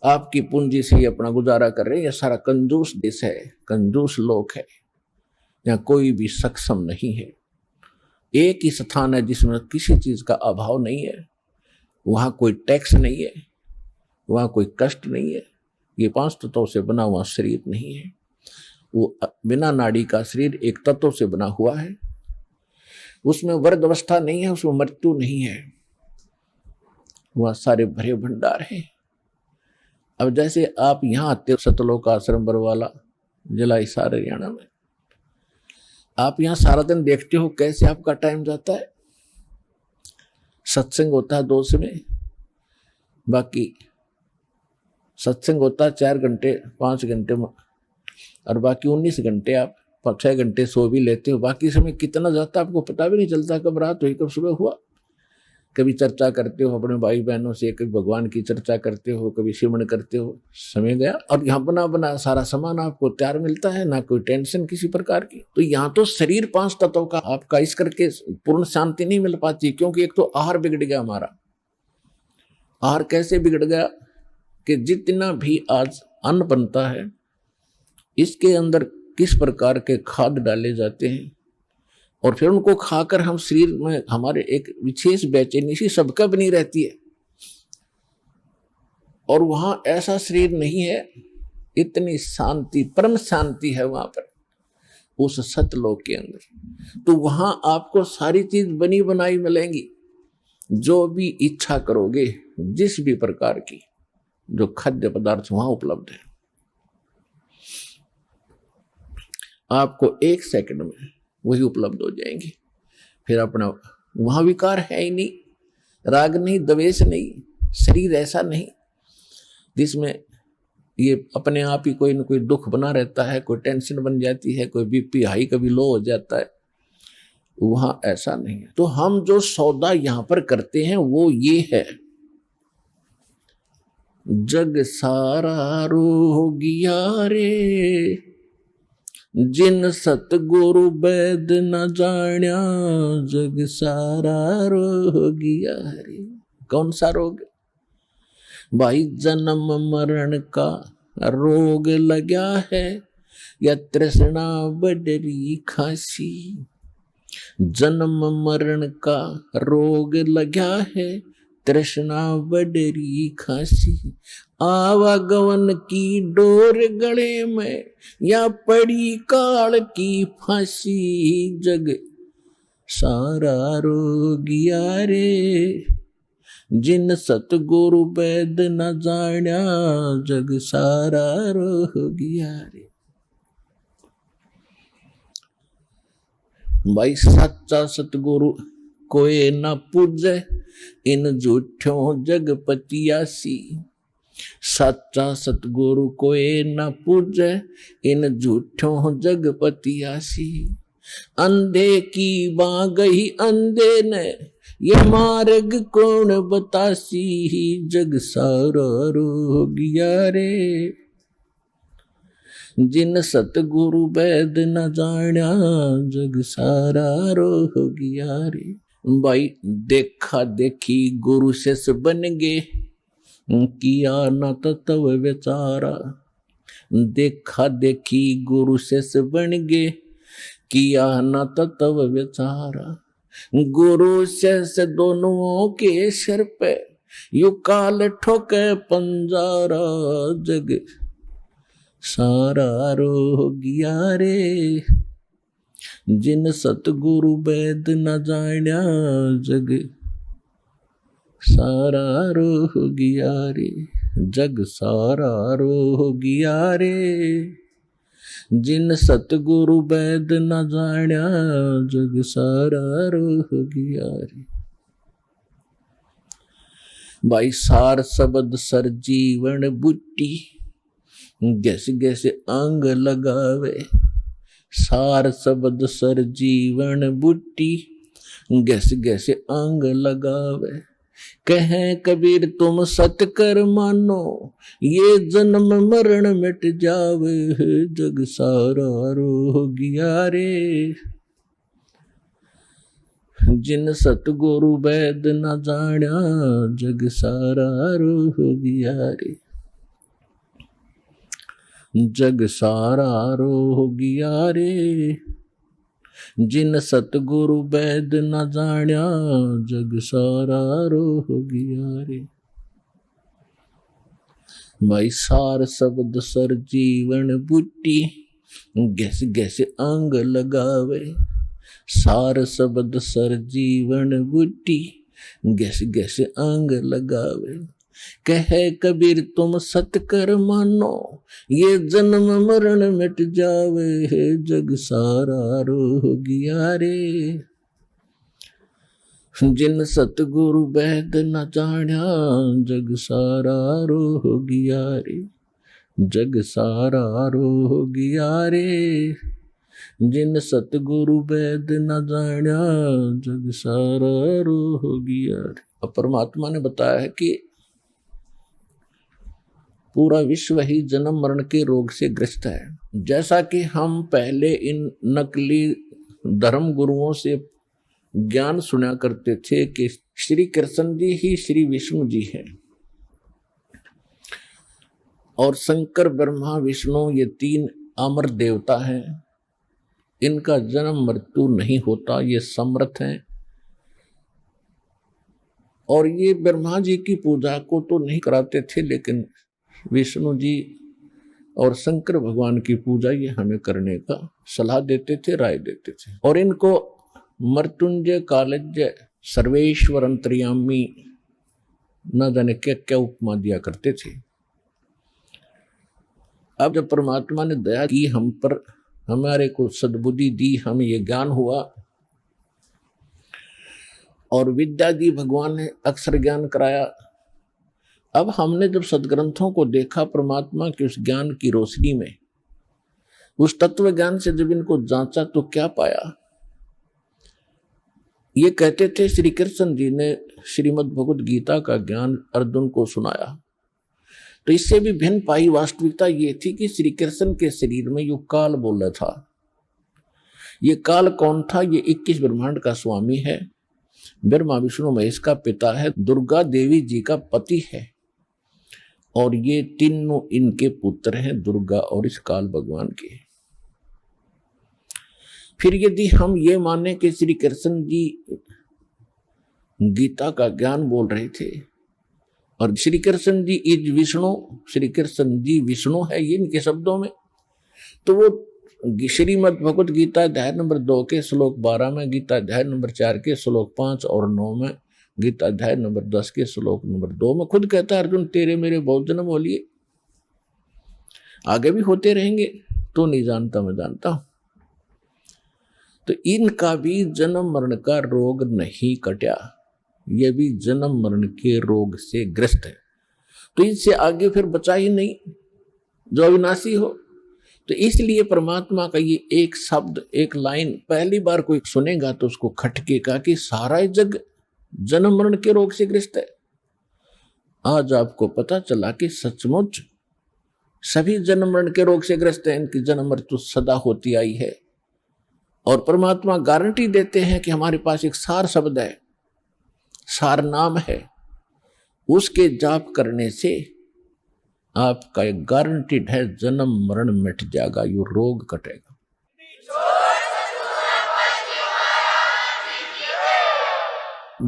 आपकी पूंजी से ही अपना गुजारा कर रहे हैं। यह सारा कंजूस देश है, कंजूस लोग है, यहाँ कोई भी सक्षम नहीं है। एक ही स्थान है जिसमें किसी चीज का अभाव नहीं है, वहां कोई टैक्स नहीं है, वहां कोई कष्ट नहीं है। ये 5 तत्वों से बना हुआ शरीर नहीं है, वो बिना नाड़ी का शरीर एक तत्व से बना हुआ है। उसमें वर्ग अवस्था नहीं है, उसमें मृत्यु नहीं है, वह सारे भरे भंडार हैं। अब जैसे आप यहाँ आते हो सतलोक आश्रम बरवाला जिला हिसार हरियाणा में, आप यहाँ सारा दिन देखते हो कैसे आपका टाइम जाता है। सत्संग होता है 2 समय, बाकी सत्संग होता है 4 घंटे 5 घंटे में, और बाकी 19 घंटे आप 6 घंटे सो भी लेते हो। बाकी समय कितना जाता है आपको पता भी नहीं चलता, कब रात हुई कब सुबह हुआ। कभी चर्चा करते हो अपने भाई बहनों से, कभी भगवान की चर्चा करते हो, कभी सिमरन करते हो, समय गया। और यहाँ बना बना सारा सामान आपको तैयार मिलता है, ना कोई टेंशन किसी प्रकार की। तो यहाँ तो शरीर 5 तत्वों का आपका इस करके पूर्ण शांति नहीं मिल पाती, क्योंकि एक तो आहार बिगड़ गया हमारा। आहार कैसे बिगड़ गया कि जितना भी आज अन्न बनता है इसके अंदर किस प्रकार के खाद डाले जाते हैं, और फिर उनको खाकर हम शरीर में हमारे एक विशेष बेचैनी सी सबका बनी रहती है। और वहां ऐसा शरीर नहीं है, इतनी शांति, परम शांति है वहां पर उस सतलोक के अंदर। तो वहां आपको सारी चीज बनी बनाई मिलेंगी, जो भी इच्छा करोगे, जिस भी प्रकार की जो खाद्य पदार्थ वहां उपलब्ध है, आपको 1 सेकंड में वही उपलब्ध हो जाएंगे। फिर अपना वहां विकार है ही नहीं, राग नहीं, द्वेष नहीं, शरीर ऐसा नहीं जिसमें ये अपने आप ही कोई न कोई दुख बना रहता है, कोई टेंशन बन जाती है, कोई बीपी हाई कभी लो हो जाता है। वहां ऐसा नहीं है। तो हम जो सौदा यहां पर करते हैं वो ये है, जग सारा रोगिया रे, जिन सतगुरु वैद न जाण्या, जग सारा रोगिया रे। कौन सा रोग भाई? जन्म मरण का रोग लगा है, या तृष्णा बडरी खासी। जन्म मरण का रोग लगा है, तृष्णा बडरी खासी। आवागमन की डोर गले में, या पड़ी काल की फांसी। जग सारा रोगिया रे, जिन सतगुरु वैद न जाण्या, जग सारा रोगिया रे। भाई सच्चा सतगुरु कोई न पूजे, इन झूठों जगपतियासी। सच्चा सतगुरु कोई न पूजे, इन झूठों जगपतियासी। अंधे की बाँ गई अंधे ने, ये मार्ग कौन बतासी। जग सारा रोगिया रे, जिन सतगुरु वैद न जाण्या, जग सारा रोगिया रे। भाई देखा देखी गुरु शिष्य बन गे, किया न तत्व विचारा। देखा देखी गुरु शिष्य बन गे, किया न तत्व विचारा। गुरु शिष्य दोनों के सिर पे, यू काल ठोके पंजारा। जग सारा रोगिया रे, जिन सतगुरु वैद न जाण्या, जग सारा रोगिया रे। जग सारा रोगिया रे, जिन सतगुरु वैद न जाण्या, जग सारा रोगिया रे। भाई सार शब्द सर जीवन बूटी, जैसे जैसे अंग लगावे। सार शब्द सर जीवन बूटी, गैसे गैसे अंग लगावे। कहें कबीर तुम सत कर मानो, ये जन्म मरण मिट जावे। जग सारा रोगिया रे, जिन सतगुरु वैद न जाण्या, जग सारा रोगिया रे। जग सारा रोगिया रे, जिन सतगुरु वैद न जाण्या, जग सारा रोगिया रे। भाई सार शब्द सर जीवन बूटी, गैस गैस अंग लगावे। सार शब्द सर जीवन बूटी, गैस गैस अंग लगावे। कहे कबीर तुम सत कर मानो, ये जन्म मरण मिट जावे। जग सारा रोगिया रे, जिन सतगुरु वैद न जाण्या, जग सारा रोगिया रे। जग सारा रोगिया रे, जिन सतगुरु वैद न जाण्या, जग सारा रोगिया रे। अब परमात्मा ने बताया है कि पूरा विश्व ही जन्म मरण के रोग से ग्रस्त है। जैसा कि हम पहले इन नकली धर्म गुरुओं से ज्ञान सुना करते थे कि श्री कृष्ण जी ही श्री विष्णु जी हैं और शंकर ब्रह्मा विष्णु ये तीन अमर देवता हैं, इनका जन्म मृत्यु नहीं होता, ये समर्थ हैं। और ये ब्रह्मा जी की पूजा को तो नहीं कराते थे, लेकिन विष्णु जी और शंकर भगवान की पूजा ये हमें करने का सलाह देते थे, राय देते थे। और इनको मृत्युंजय, कालज्य, सर्वेश्वर, अंतर्यामी न जाने क्या क्या उपमा दिया करते थे। अब जब परमात्मा ने दया की हम पर, हमारे को सद्बुद्धि दी, हमें ये ज्ञान हुआ और विद्या दी, भगवान ने अक्षर ज्ञान कराया। अब हमने जब सदग्रंथों को देखा परमात्मा के उस ज्ञान की रोशनी में, उस तत्व ज्ञान से जब इनको जांचा तो क्या पाया। ये कहते थे श्री कृष्ण जी ने श्रीमद् भगवद गीता का ज्ञान अर्जुन को सुनाया, तो इससे भी भिन्न पाई वास्तविकता ये थी कि श्री कृष्ण के शरीर में यो काल बोल रहा था। ये काल कौन था? ये 21 ब्रह्मांड का स्वामी है, ब्रह्मा विष्णु महेश का पिता है, दुर्गा देवी जी का पति है, और ये तीनों इनके पुत्र हैं, दुर्गा और इस काल भगवान के। फिर यदि हम ये माने कि श्री कृष्ण जी गीता का ज्ञान बोल रहे थे और श्री कृष्ण जी इज विष्णु, श्री कृष्ण जी विष्णु है ये इनके शब्दों में, तो वो श्रीमद् भगवद गीता अध्याय नंबर 2 के श्लोक 12 में, गीता अध्याय नंबर 4 के श्लोक 5 और 9 में, गीता अध्याय नंबर 10 के श्लोक नंबर 2 में खुद कहता है, अर्जुन तेरे मेरे बहुत जन्म हो लिए, आगे भी होते रहेंगे, तो नहीं जानता मैं जानता हूं। तो इनका भी जन्म मरण का रोग नहीं कटा, ये भी जन्म मरण के रोग से ग्रस्त है। तो इससे आगे फिर बचा ही नहीं जो अविनाशी हो। तो इसलिए परमात्मा का ये एक शब्द, एक लाइन पहली बार कोई सुनेगा तो उसको खटकेगा कि सारा जग जन्म मरण के रोग से ग्रस्त है। आज आपको पता चला कि सचमुच सभी जन्म मरण के रोग से ग्रस्त है, इनकी जन्म मृत्यु सदा होती आई है। और परमात्मा गारंटी देते हैं कि हमारे पास एक सार शब्द है, सार नाम है, उसके जाप करने से आपका एक गारंटीड है जन्म मरण मिट जाएगा, ये रोग कटेगा।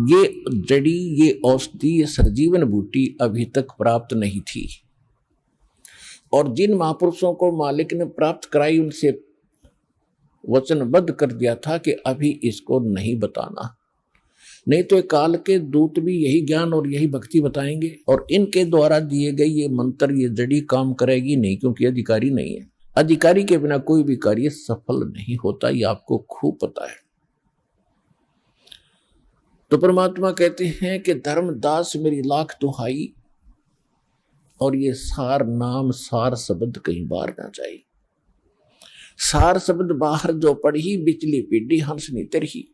ये जड़ी, ये औषधि, ये सर्जीवन बूटी अभी तक प्राप्त नहीं थी, और जिन महापुरुषों को मालिक ने प्राप्त कराई उनसे वचनबद्ध कर दिया था कि अभी इसको नहीं बताना, नहीं तो काल के दूत भी यही ज्ञान और यही भक्ति बताएंगे, और इनके द्वारा दिए गए ये मंत्र, ये जड़ी काम करेगी नहीं, क्योंकि अधिकारी नहीं है। अधिकारी के बिना कोई भी कार्य सफल नहीं होता, ये आपको खूब पता है। तो परमात्मा कहते हैं कि धर्मदास मेरी लाख दुहाई, और ये सार नाम, सार शब्द कहीं बाहर ना जाए। सार शब्द बाहर जो पढ़ी, बिचली पीढ़ी हंस नहीं तरही।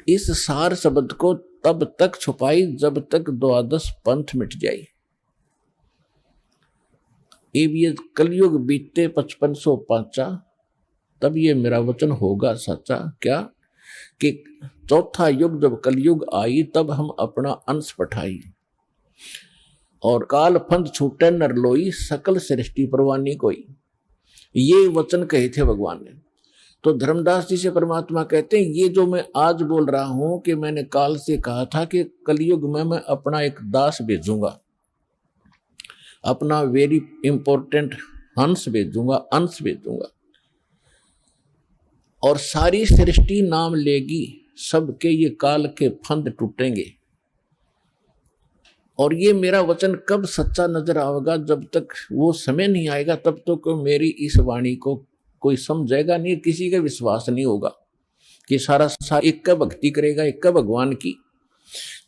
इस सार शब्द को तब तक छुपाई जब तक द्वादश पंथ मिट जाए। ये कलयुग बीते 5500 पांचा, तब ये मेरा वचन होगा सच्चा। क्या कि चौथा युग जब कलयुग आई, तब हम अपना अंश पठाई। और काल फंद छूटे नरलोई सकल सृष्टि परवानी कोई, ये वचन कहे थे भगवान ने। तो धर्मदास जी से परमात्मा कहते हैं ये जो मैं आज बोल रहा हूं कि मैंने काल से कहा था कि कलयुग में मैं अपना एक दास भेजूंगा, अपना वेरी इंपॉर्टेंट हंस भेजूंगा, अंश भेजूंगा, और सारी सृष्टि नाम लेगी, सबके ये काल के फंद टूटेंगे। और ये मेरा वचन कब सच्चा नजर आएगा? जब तक वो समय नहीं आएगा तब तक तो मेरी इस वाणी को कोई समझेगा नहीं, किसी का विश्वास नहीं होगा कि सारा एक का भक्ति करेगा, एक का भगवान की।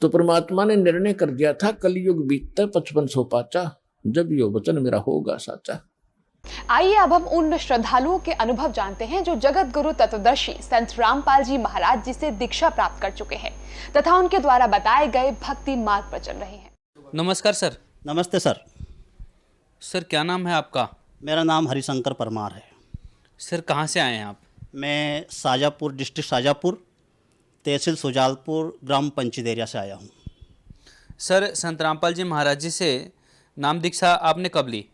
तो परमात्मा ने निर्णय कर दिया था कलयुग बीतता 5500 पाचा, जब यो वचन मेरा होगा साचा। आइए अब हम उन श्रद्धालुओं के अनुभव जानते हैं जो जगत गुरु तत्वदर्शी संत रामपाल जी महाराज जी से दीक्षा प्राप्त कर चुके हैं तथा उनके द्वारा बताए गए भक्ति मार्ग पर चल रहे हैं। नमस्कार सर। नमस्ते सर। सर क्या नाम है आपका? मेरा नाम हरिशंकर परमार है। सर कहाँ से आए हैं आप? मैं शाजापुर, डिस्ट्रिक्ट शाजापुर, तहसील सुजालपुर, ग्राम पंचदेरिया से आया हूँ। सर संत रामपाल जी महाराज जी से नाम दीक्षा आपने कब ली?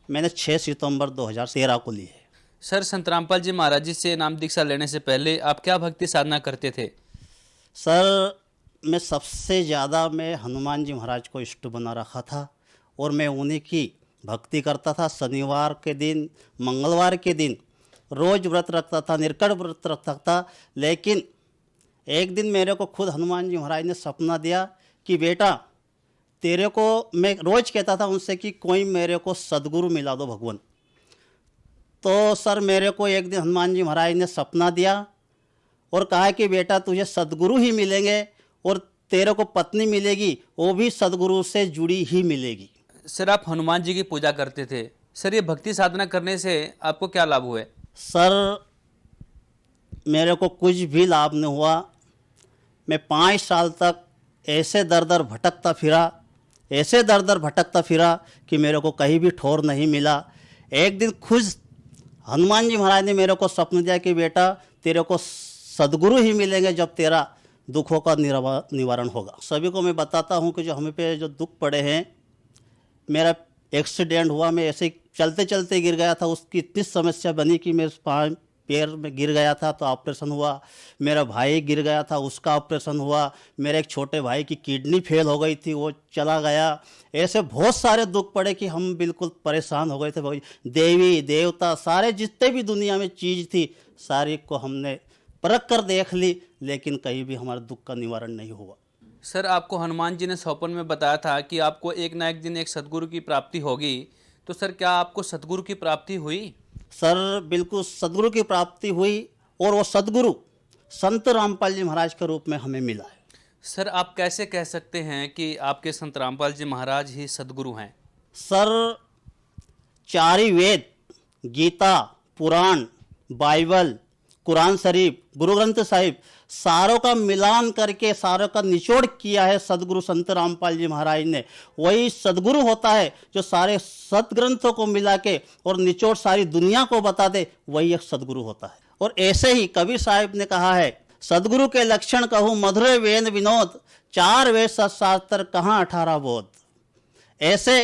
मैंने 6 सितंबर 2013 को ली है। सर संत रामपाल जी महाराज जी से नाम दीक्षा लेने से पहले आप क्या भक्ति साधना करते थे? सर मैं सबसे ज़्यादा मैं हनुमान जी महाराज को इष्ट बना रखा था और मैं उन्हीं की भक्ति करता था। शनिवार के दिन, मंगलवार के दिन रोज़ व्रत रखता था, निर्कट व्रत रखता था। लेकिन एक दिन मेरे को खुद हनुमान जी महाराज ने सपना दिया कि बेटा तेरे को, मैं रोज़ कहता था उनसे कि कोई मेरे को सदगुरु मिला दो भगवान। तो सर मेरे को एक दिन हनुमान जी महाराज ने सपना दिया और कहा कि बेटा तुझे सदगुरु ही मिलेंगे और तेरे को पत्नी मिलेगी, वो भी सदगुरु से जुड़ी ही मिलेगी। सर आप हनुमान जी की पूजा करते थे, सर ये भक्ति साधना करने से आपको क्या लाभ हुए? सर मेरे को कुछ भी लाभ नहीं हुआ। मैं 5 साल तक ऐसे दर दर भटकता फिरा कि मेरे को कहीं भी ठौर नहीं मिला। एक दिन खुद हनुमान जी महाराज ने मेरे को स्वप्न दिया कि बेटा तेरे को सदगुरु ही मिलेंगे जब तेरा दुखों का निवारण होगा। सभी को मैं बताता हूँ कि जो हमें पे जो दुख पड़े हैं, मेरा एक्सीडेंट हुआ, मैं ऐसे चलते चलते गिर गया था, उसकी इतनी समस्या बनी कि मेरे पैर में गिर गया था तो ऑपरेशन हुआ। मेरा भाई गिर गया था, उसका ऑपरेशन हुआ। मेरे एक छोटे भाई की किडनी फेल हो गई थी, वो चला गया। ऐसे बहुत सारे दुख पड़े कि हम बिल्कुल परेशान हो गए थे। देवी देवता सारे जितने भी दुनिया में चीज़ थी सारी को हमने परख कर देख ली, लेकिन कहीं भी हमारे दुख का निवारण नहीं हुआ। सर आपको हनुमान जी ने स्वप्न में बताया था कि आपको एक ना एक दिन एक सदगुरु की प्राप्ति होगी, तो सर क्या आपको सदगुरु की प्राप्ति हुई? सर बिल्कुल सदगुरु की प्राप्ति हुई और वो सदगुरु संत रामपाल जी महाराज के रूप में हमें मिला है। सर आप कैसे कह सकते हैं कि आपके संत रामपाल जी महाराज ही सदगुरु हैं? सर 4 ही वेद, गीता, पुराण, बाइबल, कुरान शरीफ, गुरु ग्रंथ साहिब, सारों का मिलान करके सारों का निचोड़ किया है सदगुरु संत रामपाल जी महाराज ने। वही सदगुरु होता है जो सारे सदग्रंथों को मिला के और निचोड़ सारी दुनिया को बता दे, वही एक सदगुरु होता है। और ऐसे ही कबीर साहिब ने कहा है, सदगुरु के लक्षण कहूँ मधुर वेद विनोद, 4 वेद शास्त्र कहाँ 18 बोध। ऐसे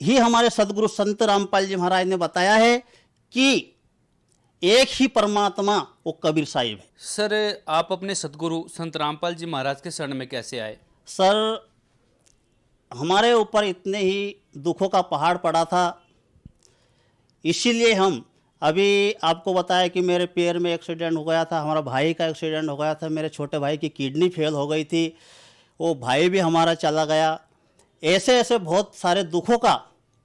ही हमारे सदगुरु संत रामपाल जी महाराज ने बताया है कि एक ही परमात्मा वो कबीर साहिब है। सर आप अपने सदगुरु संत रामपाल जी महाराज के शरण में कैसे आए? सर हमारे ऊपर इतने ही दुखों का पहाड़ पड़ा था, इसीलिए हम अभी आपको बताया कि मेरे पैर में एक्सीडेंट हो गया था, हमारा भाई का एक्सीडेंट हो गया था, मेरे छोटे भाई की किडनी फेल हो गई थी, वो भाई भी हमारा चला गया। ऐसे ऐसे बहुत सारे दुखों का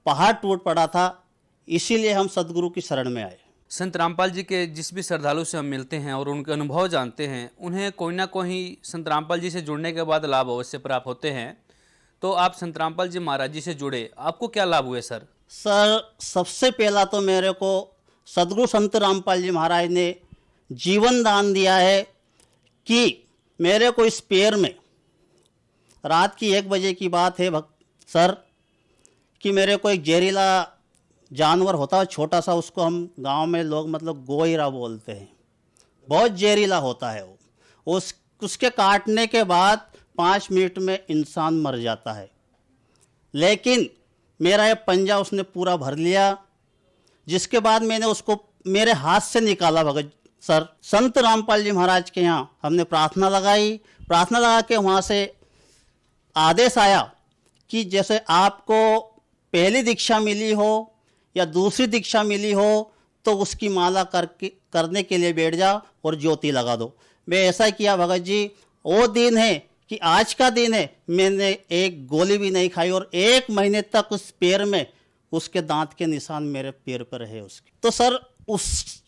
पहाड़ टूट पड़ा था, इसीलिए हम सदगुरु की शरण में आए। संत रामपाल जी के जिस भी श्रद्धालु से हम मिलते हैं और उनके अनुभव जानते हैं, उन्हें कोई ना कोई संत रामपाल जी से जुड़ने के बाद लाभ अवश्य प्राप्त होते हैं। तो आप संत रामपाल जी महाराज जी से जुड़े, आपको क्या लाभ हुए सर? सर सबसे पहला तो मेरे को सदगुरु संत रामपाल जी महाराज ने जीवन दान दिया है कि मेरे को इस पैर में, रात की 1 बजे की बात है सर, कि मेरे को एक जहरीला जानवर होता है छोटा सा, उसको हम गांव में लोग मतलब गोईरा बोलते हैं, बहुत जहरीला होता है वो। उसके काटने के बाद 5 मिनट में इंसान मर जाता है। लेकिन मेरा ये पंजा उसने पूरा भर लिया, जिसके बाद मैंने उसको मेरे हाथ से निकाला। भगत सर, संत रामपाल जी महाराज के यहाँ हमने प्रार्थना लगाई। प्रार्थना लगा के वहाँ से आदेश आया कि जैसे आपको पहली दीक्षा मिली हो या दूसरी दीक्षा मिली हो तो उसकी माला करने के लिए बैठ जाओ और ज्योति लगा दो। मैं ऐसा किया भगत जी। वो दिन है कि आज का दिन है, मैंने एक गोली भी नहीं खाई और 1 महीने तक उस पैर में उसके दांत के निशान मेरे पैर पर रहे उसके। तो सर, उस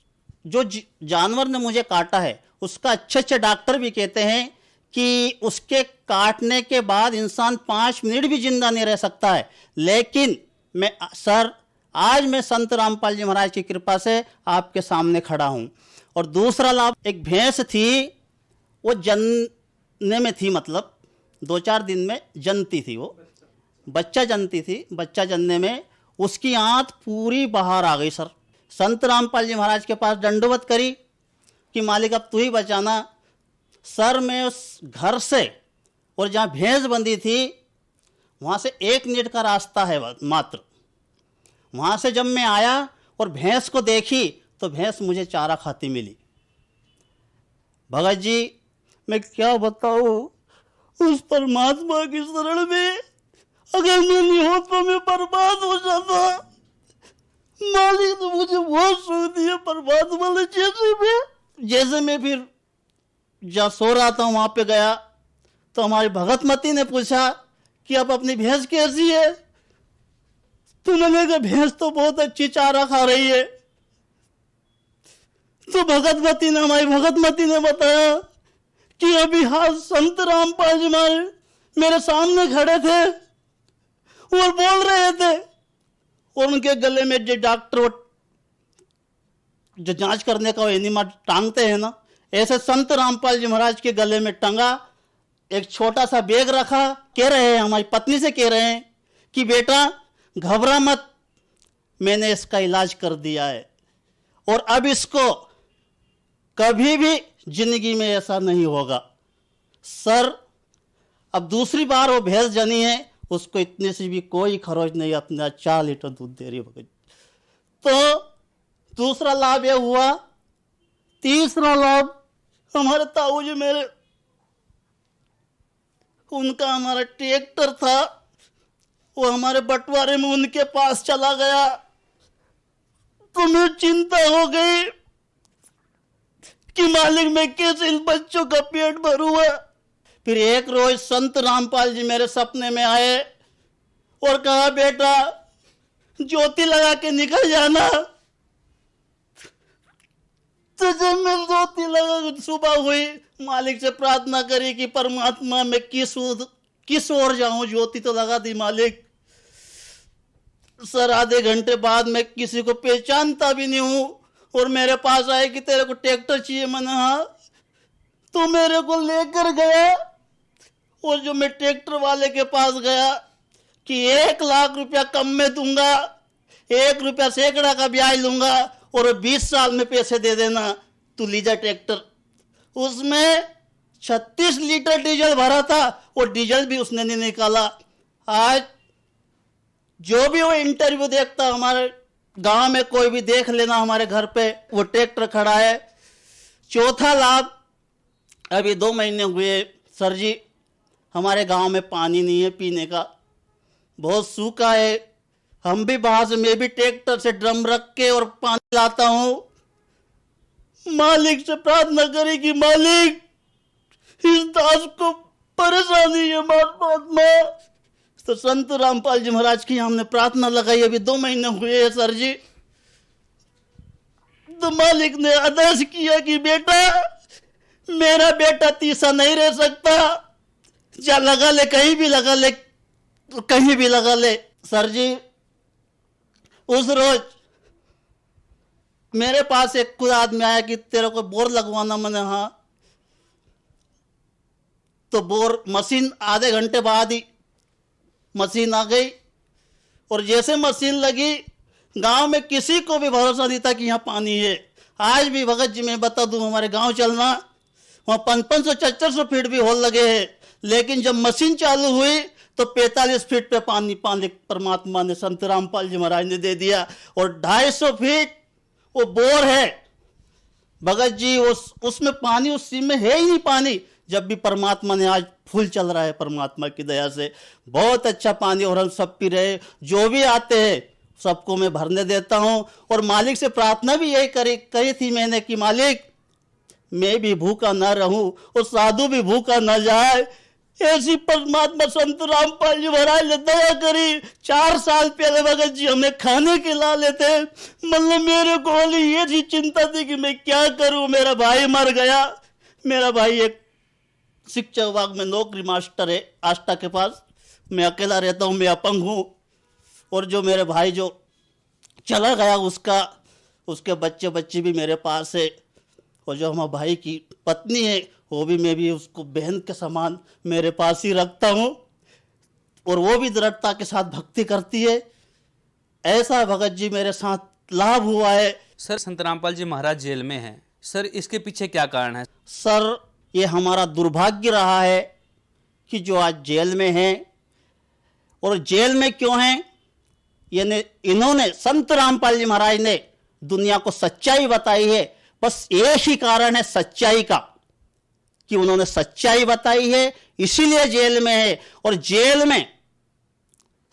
जो जानवर ने मुझे काटा है उसका अच्छे डॉक्टर भी कहते हैं कि उसके काटने के बाद इंसान 5 मिनट भी जिंदा नहीं रह सकता है। लेकिन मैं सर, आज मैं संत रामपाल जी महाराज की कृपा से आपके सामने खड़ा हूं। और दूसरा लाभ, एक भैंस थी, वो जनने में थी, मतलब 2-4 दिन में जनती थी, वो बच्चा जनती थी। बच्चा जनने में उसकी आंत पूरी बाहर आ गई सर। संत रामपाल जी महाराज के पास दंडवत करी कि मालिक अब तू ही बचाना। सर, मैं उस घर से और जहाँ भैंस बंधी थी वहाँ से 1 मिनट का रास्ता है मात्र। वहाँ से जब मैं आया और भैंस को देखी तो भैंस मुझे चारा खाती मिली। भगत जी, मैं क्या बताऊँ, उस परमात्मा की शरण में अगर मैं नहीं हो तो मैं बर्बाद हो जाता। मालिक तो मुझे बहुत सुख दिया परमात्मा ने। जैसे मैं फिर जहाँ सो रहा था वहाँ पे गया तो हमारी भगतमती ने पूछा कि अब अपनी भैंस कैसी है? तो मैंने कहा भैंस तो बहुत अच्छी चारा खा रही है। तो हमारी भगतमती ने बताया कि अभी हाथ संत रामपाल जी मेरे सामने खड़े थे और बोल रहे थे, और उनके गले में जो डॉक्टर जो जांच करने का एनिमा टांगते हैं ना, ऐसे संत रामपाल जी महाराज के गले में टंगा एक छोटा सा बैग रखा। कह रहे हैं, हमारी पत्नी से कह रहे हैं कि बेटा घबरा मत, मैंने इसका इलाज कर दिया है और अब इसको कभी भी जिंदगी में ऐसा नहीं होगा। सर, अब दूसरी बार वो भैंस जनी है, उसको इतने से भी कोई खरोच नहीं, अपना 4 लीटर दूध दे रही है। तो दूसरा लाभ यह हुआ। तीसरा लाभ, हमारे ताऊ जी मेरे, उनका हमारा ट्रैक्टर था, वो हमारे बंटवारे में उनके पास चला गया। तो मुझे चिंता हो गई कि मालिक मैं कैसे इन बच्चों का पेट भरूंगा। फिर एक रोज संत रामपाल जी मेरे सपने में आए और कहा, बेटा ज्योति लगा के निकल जाना। तो जब मैं ज्योति लगा, सुबह हुई, मालिक से प्रार्थना करी कि परमात्मा मैं किस ओर जाऊं, ज्योति तो लगा दी मालिक। सर, आधे घंटे बाद मैं किसी को पहचानता भी नहीं हूं और मेरे पास आए कि तेरे को ट्रैक्टर चाहिए। मैंने हाँ। तो मेरे को लेकर गया और जो मैं ट्रैक्टर वाले के पास गया कि 1 लाख रुपया कम में दूंगा, 1 रुपया सैकड़ा का ब्याज लूंगा और 20 साल में पैसे दे देना, तू लीजा ट्रैक्टर। उसमें 36 लीटर डीजल भरा था और डीजल भी उसने नहीं निकाला। आज जो भी वो इंटरव्यू देखता, हमारे गांव में कोई भी देख लेना, हमारे घर पे वो ट्रैक्टर खड़ा है। चौथा लाभ, अभी 2 महीने हुए सर जी, हमारे गांव में पानी नहीं है पीने का, बहुत सूखा है। हम भी बाहर से, मैं भी ट्रैक्टर से ड्रम रख के और पानी लाता हूं। मालिक से प्रार्थना करी कि मालिक इस दास को परेशानी है परमात्मा। तो संत रामपाल जी महाराज की हमने प्रार्थना लगाई। अभी 2 महीने हुए हैं सर जी। तो मालिक ने आदेश किया कि बेटा, मेरा बेटा तीसा नहीं रह सकता, जा लगा ले, कहीं भी लगा ले, कहीं भी लगा ले। सर जी, उस रोज मेरे पास एक खुद आदमी आया कि तेरे को बोर लगवाना। मैंने हाँ। तो बोर मशीन आधे घंटे बाद ही मशीन आ गई और जैसे मशीन लगी, गांव में किसी को भी भरोसा नहीं था कि यहाँ पानी है। आज भी भगत जी मैं बता दूं, हमारे गांव चलना, वहाँ 500-400 फीट भी होल लगे हैं, लेकिन जब मशीन चालू हुई तो 45 फीट पे पानी पानी परमात्मा ने संत रामपाल जी महाराज ने दे दिया। और 250 फीट वो बोर है भगत जी, उसमें पानी, उसी में है ही नहीं पानी। जब भी परमात्मा ने, आज फूल चल रहा है परमात्मा की दया से, बहुत अच्छा पानी, और हम सब पी रहे। जो भी आते हैं सबको मैं भरने देता हूँ। और मालिक से प्रार्थना भी यही करी थी मैंने कि मालिक मैं भी भूखा ना रहूं और साधु भी भूखा ना जाए। ऐसी परमात्मा संत रामपाल जी महाराज ने दया करी। 4 साल पहले भगत जी हमें खाने खिला लेते। मतलब मेरे को ये जी चिंता थी कि मैं क्या करूं, मेरा भाई मर गया। मेरा भाई एक शिक्षा विभाग में नौकरी मास्टर है आष्टा के पास, मैं अकेला रहता हूँ, मैं अपंग हूँ। और जो मेरे भाई जो चला गया उसके बच्चे भी मेरे पास है। और जो हमारे भाई की पत्नी है वो भी, मैं भी उसको बहन के समान मेरे पास ही रखता हूँ। और वो भी दृढ़ता के साथ भक्ति करती है। ऐसा भगत जी मेरे साथ लाभ हुआ है। सर, संत रामपाल जी महाराज जेल में हैं, सर इसके पीछे क्या कारण है? सर ये हमारा दुर्भाग्य रहा है कि जो आज जेल में हैं। और जेल में क्यों हैं? यानी इन्होंने, संत रामपाल जी महाराज ने दुनिया को सच्चाई बताई है। बस एक ही कारण है सच्चाई का, कि उन्होंने सच्चाई बताई है, इसीलिए जेल में है। और जेल में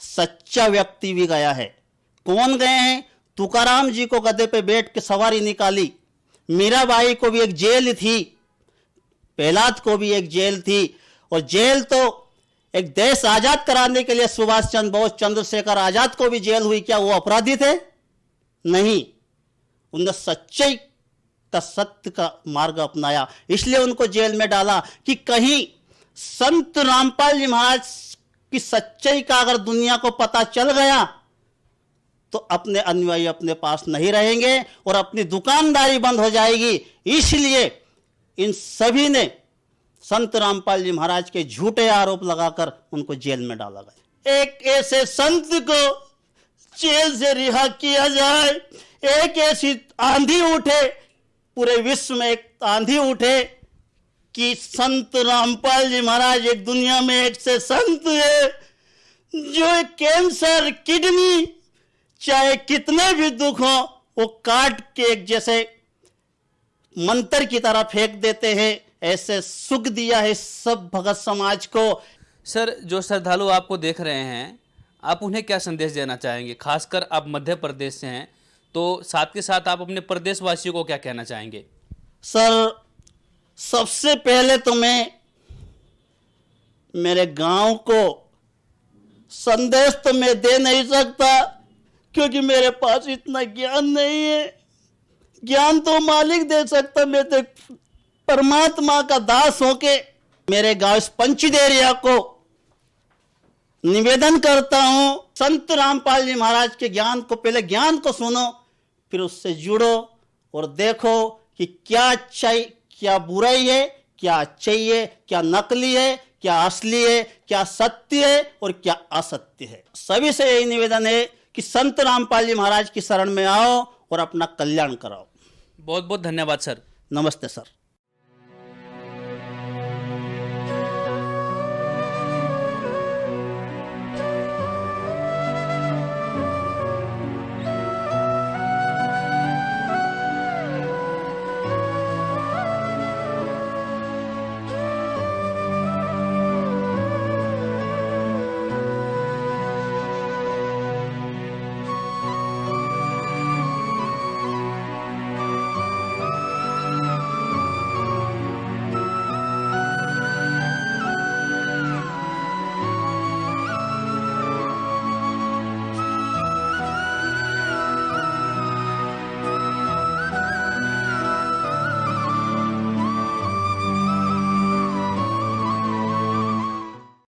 सच्चा व्यक्ति भी गया है। कौन गए हैं? तुकाराम जी को गधे पे बैठ के सवारी निकाली, मीराबाई को भी एक जेल थी, प्रहलाद को भी एक जेल थी। और जेल तो एक देश आजाद कराने के लिए सुभाष चंद्र बोस, चंद्रशेखर आजाद को भी जेल हुई। क्या वो अपराधी थे? नहीं, उन्होंने सच्चाई का, सत्य का मार्ग अपनाया, इसलिए उनको जेल में डाला। कि कहीं संत रामपाल जी महाराज की सच्चाई का अगर दुनिया को पता चल गया तो अपने अनुयायी अपने पास नहीं रहेंगे और अपनी दुकानदारी बंद हो जाएगी। इसलिए इन सभी ने संत रामपाल जी महाराज के झूठे आरोप लगाकर उनको जेल में डाला गया। एक ऐसे संत को जेल से रिहा किया जाए, एक ऐसी आंधी उठे, पूरे विश्व में एक आंधी उठे कि संत रामपाल जी महाराज एक दुनिया में एक से संत है जो एक कैंसर, किडनी, चाहे कितने भी दुख हो वो काट के एक जैसे मंत्र की तरह फेंक देते हैं। ऐसे सुख दिया है सब भगत समाज को। सर, जो श्रद्धालु आपको देख रहे हैं, आप उन्हें क्या संदेश देना चाहेंगे? खासकर आप मध्य प्रदेश से हैं, तो साथ के साथ आप अपने प्रदेश वासियों को क्या कहना चाहेंगे? सर, सबसे पहले तो मैं मेरे गांव को संदेश तो मैं दे नहीं सकता, क्योंकि मेरे पास इतना ज्ञान नहीं है। ज्ञान तो मालिक दे सकता। मैं तो परमात्मा का दास होके मेरे गांव इस पंचदेरिया को निवेदन करता हूं, संत रामपाल जी महाराज के ज्ञान को, पहले ज्ञान को सुनो, फिर उससे जुड़ो और देखो कि क्या अच्छाई, क्या बुराई है, क्या अच्छाई है, क्या नकली है, क्या असली है, क्या सत्य है और क्या असत्य है। सभी से यही निवेदन है कि संत रामपाल जी महाराज की शरण में आओ और अपना कल्याण कराओ। बहुत बहुत धन्यवाद सर। नमस्ते सर।